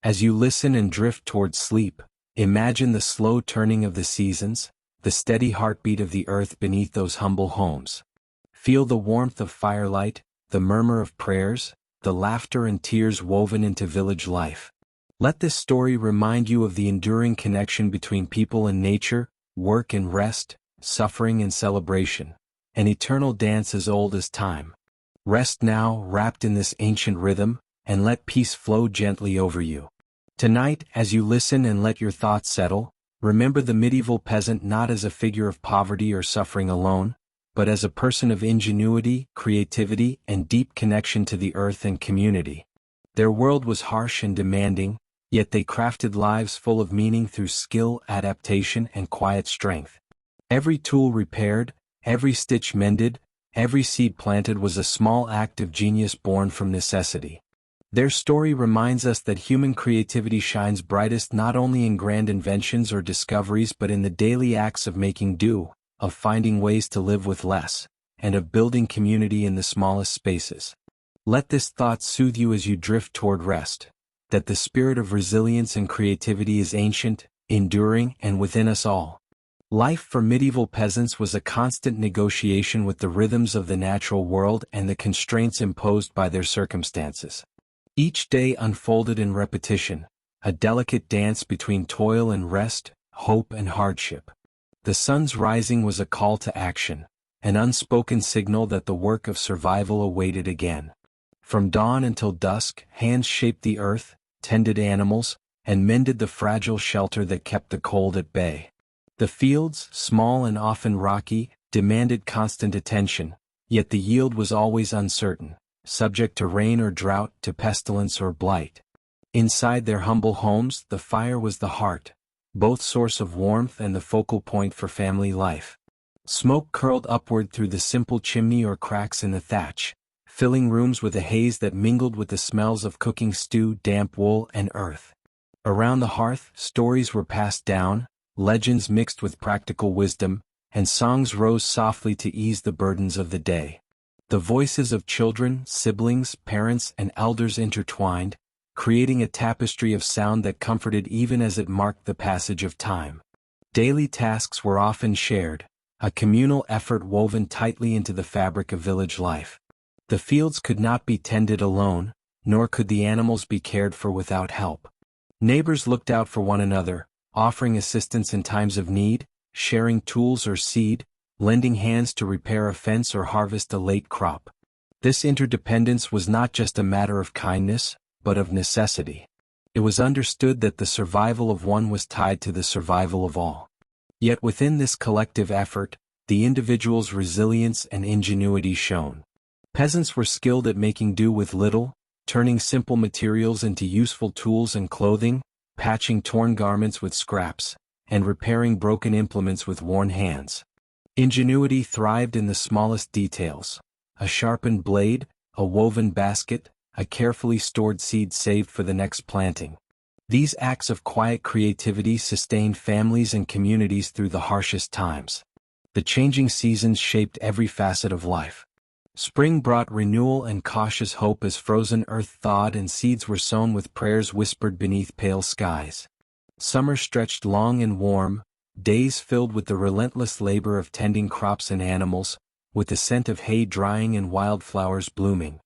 As you listen and drift towards sleep, imagine the slow turning of the seasons, the steady heartbeat of the earth beneath those humble homes. Feel the warmth of firelight, the murmur of prayers, the laughter and tears woven into village life. Let this story remind you of the enduring connection between people and nature, work and rest, suffering and celebration, an eternal dance as old as time. Rest now, wrapped in this ancient rhythm, and let peace flow gently over you. Tonight, as you listen and let your thoughts settle, remember the medieval peasant not as a figure of poverty or suffering alone, but as a person of ingenuity, creativity, and deep connection to the earth and community. Their world was harsh and demanding, yet they crafted lives full of meaning through skill, adaptation, and quiet strength. Every tool repaired, every stitch mended, every seed planted was a small act of genius born from necessity. Their story reminds us that human creativity shines brightest not only in grand inventions or discoveries but in the daily acts of making do, of finding ways to live with less, and of building community in the smallest spaces. Let this thought soothe you as you drift toward rest, that the spirit of resilience and creativity is ancient, enduring, and within us all. Life for medieval peasants was a constant negotiation with the rhythms of the natural world and the constraints imposed by their circumstances. Each day unfolded in repetition, a delicate dance between toil and rest, hope and hardship. The sun's rising was a call to action, an unspoken signal that the work of survival awaited again. From dawn until dusk, hands shaped the earth, tended animals, and mended the fragile shelter that kept the cold at bay. The fields, small and often rocky, demanded constant attention, yet the yield was always uncertain, subject to rain or drought, to pestilence or blight. Inside their humble homes, the fire was the heart, both source of warmth and the focal point for family life. Smoke curled upward through the simple chimney or cracks in the thatch, filling rooms with a haze that mingled with the smells of cooking stew, damp wool, and earth. Around the hearth, stories were passed down, legends mixed with practical wisdom, and songs rose softly to ease the burdens of the day. The voices of children, siblings, parents, and elders intertwined, creating a tapestry of sound that comforted even as it marked the passage of time. Daily tasks were often shared, a communal effort woven tightly into the fabric of village life. The fields could not be tended alone, nor could the animals be cared for without help. Neighbors looked out for one another, offering assistance in times of need, sharing tools or seed, lending hands to repair a fence or harvest a late crop. This interdependence was not just a matter of kindness, but of necessity. It was understood that the survival of one was tied to the survival of all. Yet within this collective effort, the individual's resilience and ingenuity shone. Peasants were skilled at making do with little, turning simple materials into useful tools and clothing, patching torn garments with scraps, and repairing broken implements with worn hands. Ingenuity thrived in the smallest details: a sharpened blade, a woven basket, a carefully stored seed saved for the next planting. These acts of quiet creativity sustained families and communities through the harshest times. The changing seasons shaped every facet of life. Spring brought renewal and cautious hope as frozen earth thawed and seeds were sown with prayers whispered beneath pale skies. Summer stretched long and warm, days filled with the relentless labor of tending crops and animals, with the scent of hay drying and wildflowers blooming.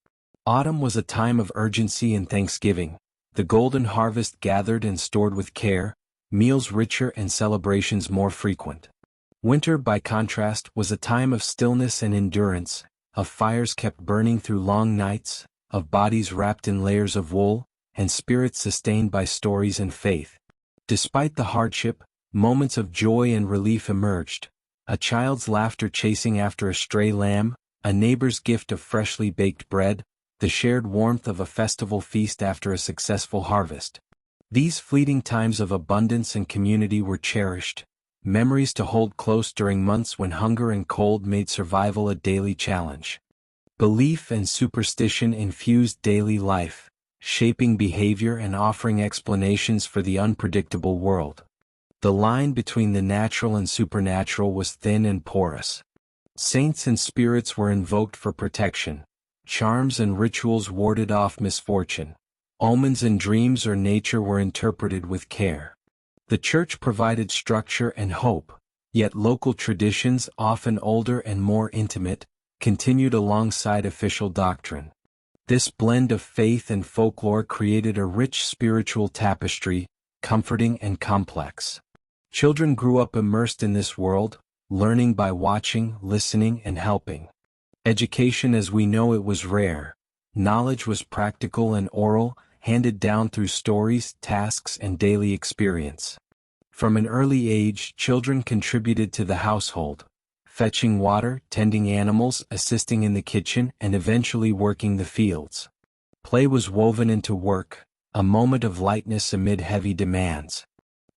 Autumn was a time of urgency and thanksgiving, the golden harvest gathered and stored with care, meals richer and celebrations more frequent. Winter, by contrast, was a time of stillness and endurance, of fires kept burning through long nights, of bodies wrapped in layers of wool, and spirits sustained by stories and faith. Despite the hardship, moments of joy and relief emerged, a child's laughter chasing after a stray lamb, a neighbor's gift of freshly baked bread, the shared warmth of a festival feast after a successful harvest. These fleeting times of abundance and community were cherished, memories to hold close during months when hunger and cold made survival a daily challenge. Belief and superstition infused daily life, shaping behavior and offering explanations for the unpredictable world. The line between the natural and supernatural was thin and porous. Saints and spirits were invoked for protection. Charms and rituals warded off misfortune. Omens and dreams or nature were interpreted with care. The church provided structure and hope, yet local traditions, often older and more intimate, continued alongside official doctrine. This blend of faith and folklore created a rich spiritual tapestry, comforting and complex. Children grew up immersed in this world, learning by watching, listening, and helping. Education as we know it was rare. Knowledge was practical and oral, handed down through stories, tasks, and daily experience. From an early age, children contributed to the household, fetching water, tending animals, assisting in the kitchen, and eventually working the fields. Play was woven into work, a moment of lightness amid heavy demands.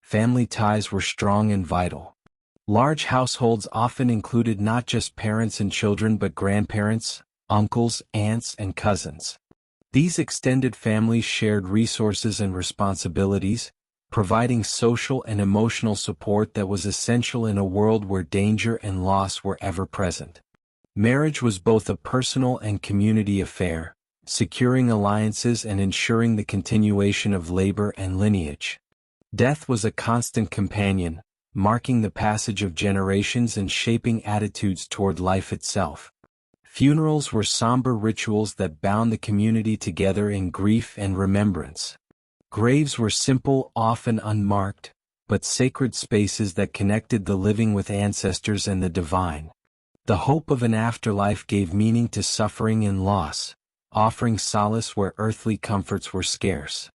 Family ties were strong and vital. Large households often included not just parents and children but grandparents, uncles, aunts, and cousins. These extended families shared resources and responsibilities, providing social and emotional support that was essential in a world where danger and loss were ever present. Marriage was both a personal and community affair, securing alliances and ensuring the continuation of labor and lineage. Death was a constant companion, marking the passage of generations and shaping attitudes toward life itself. Funerals were somber rituals that bound the community together in grief and remembrance. Graves were simple, often unmarked, but sacred spaces that connected the living with ancestors and the divine. The hope of an afterlife gave meaning to suffering and loss, offering solace where earthly comforts were scarce.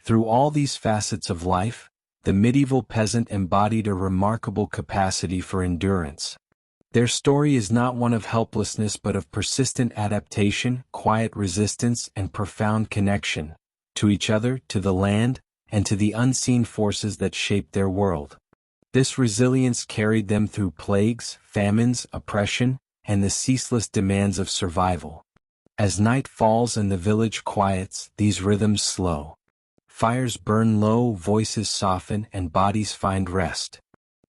Through all these facets of life, the medieval peasant embodied a remarkable capacity for endurance. Their story is not one of helplessness but of persistent adaptation, quiet resistance, and profound connection to each other, to the land, and to the unseen forces that shaped their world. This resilience carried them through plagues, famines, oppression, and the ceaseless demands of survival. As night falls and the village quiets, these rhythms slow. Fires burn low, voices soften, and bodies find rest.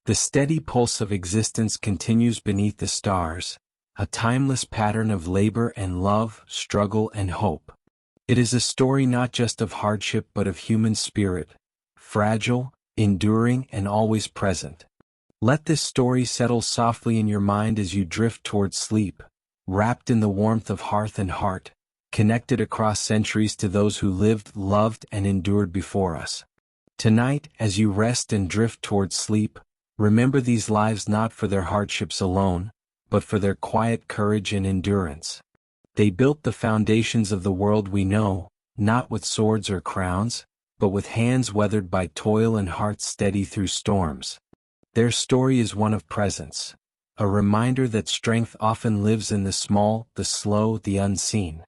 The steady pulse of existence continues beneath the stars, a timeless pattern of labor and love, struggle and hope. It is a story not just of hardship but of human spirit, fragile, enduring, and always present. Let this story settle softly in your mind as you drift towards sleep, wrapped in the warmth of hearth and heart, connected across centuries to those who lived, loved, and endured before us. Tonight, as you rest and drift towards sleep, remember these lives not for their hardships alone, but for their quiet courage and endurance. They built the foundations of the world we know, not with swords or crowns, but with hands weathered by toil and hearts steady through storms. Their story is one of presence, a reminder that strength often lives in the small, the slow, the unseen.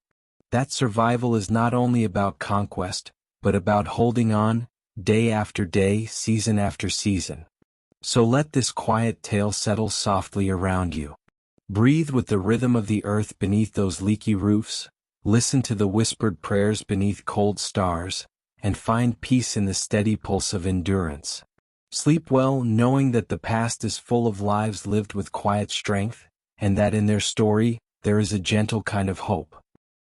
That survival is not only about conquest, but about holding on, day after day, season after season. So let this quiet tale settle softly around you. Breathe with the rhythm of the earth beneath those leaky roofs, listen to the whispered prayers beneath cold stars, and find peace in the steady pulse of endurance. Sleep well knowing that the past is full of lives lived with quiet strength, and that in their story, there is a gentle kind of hope.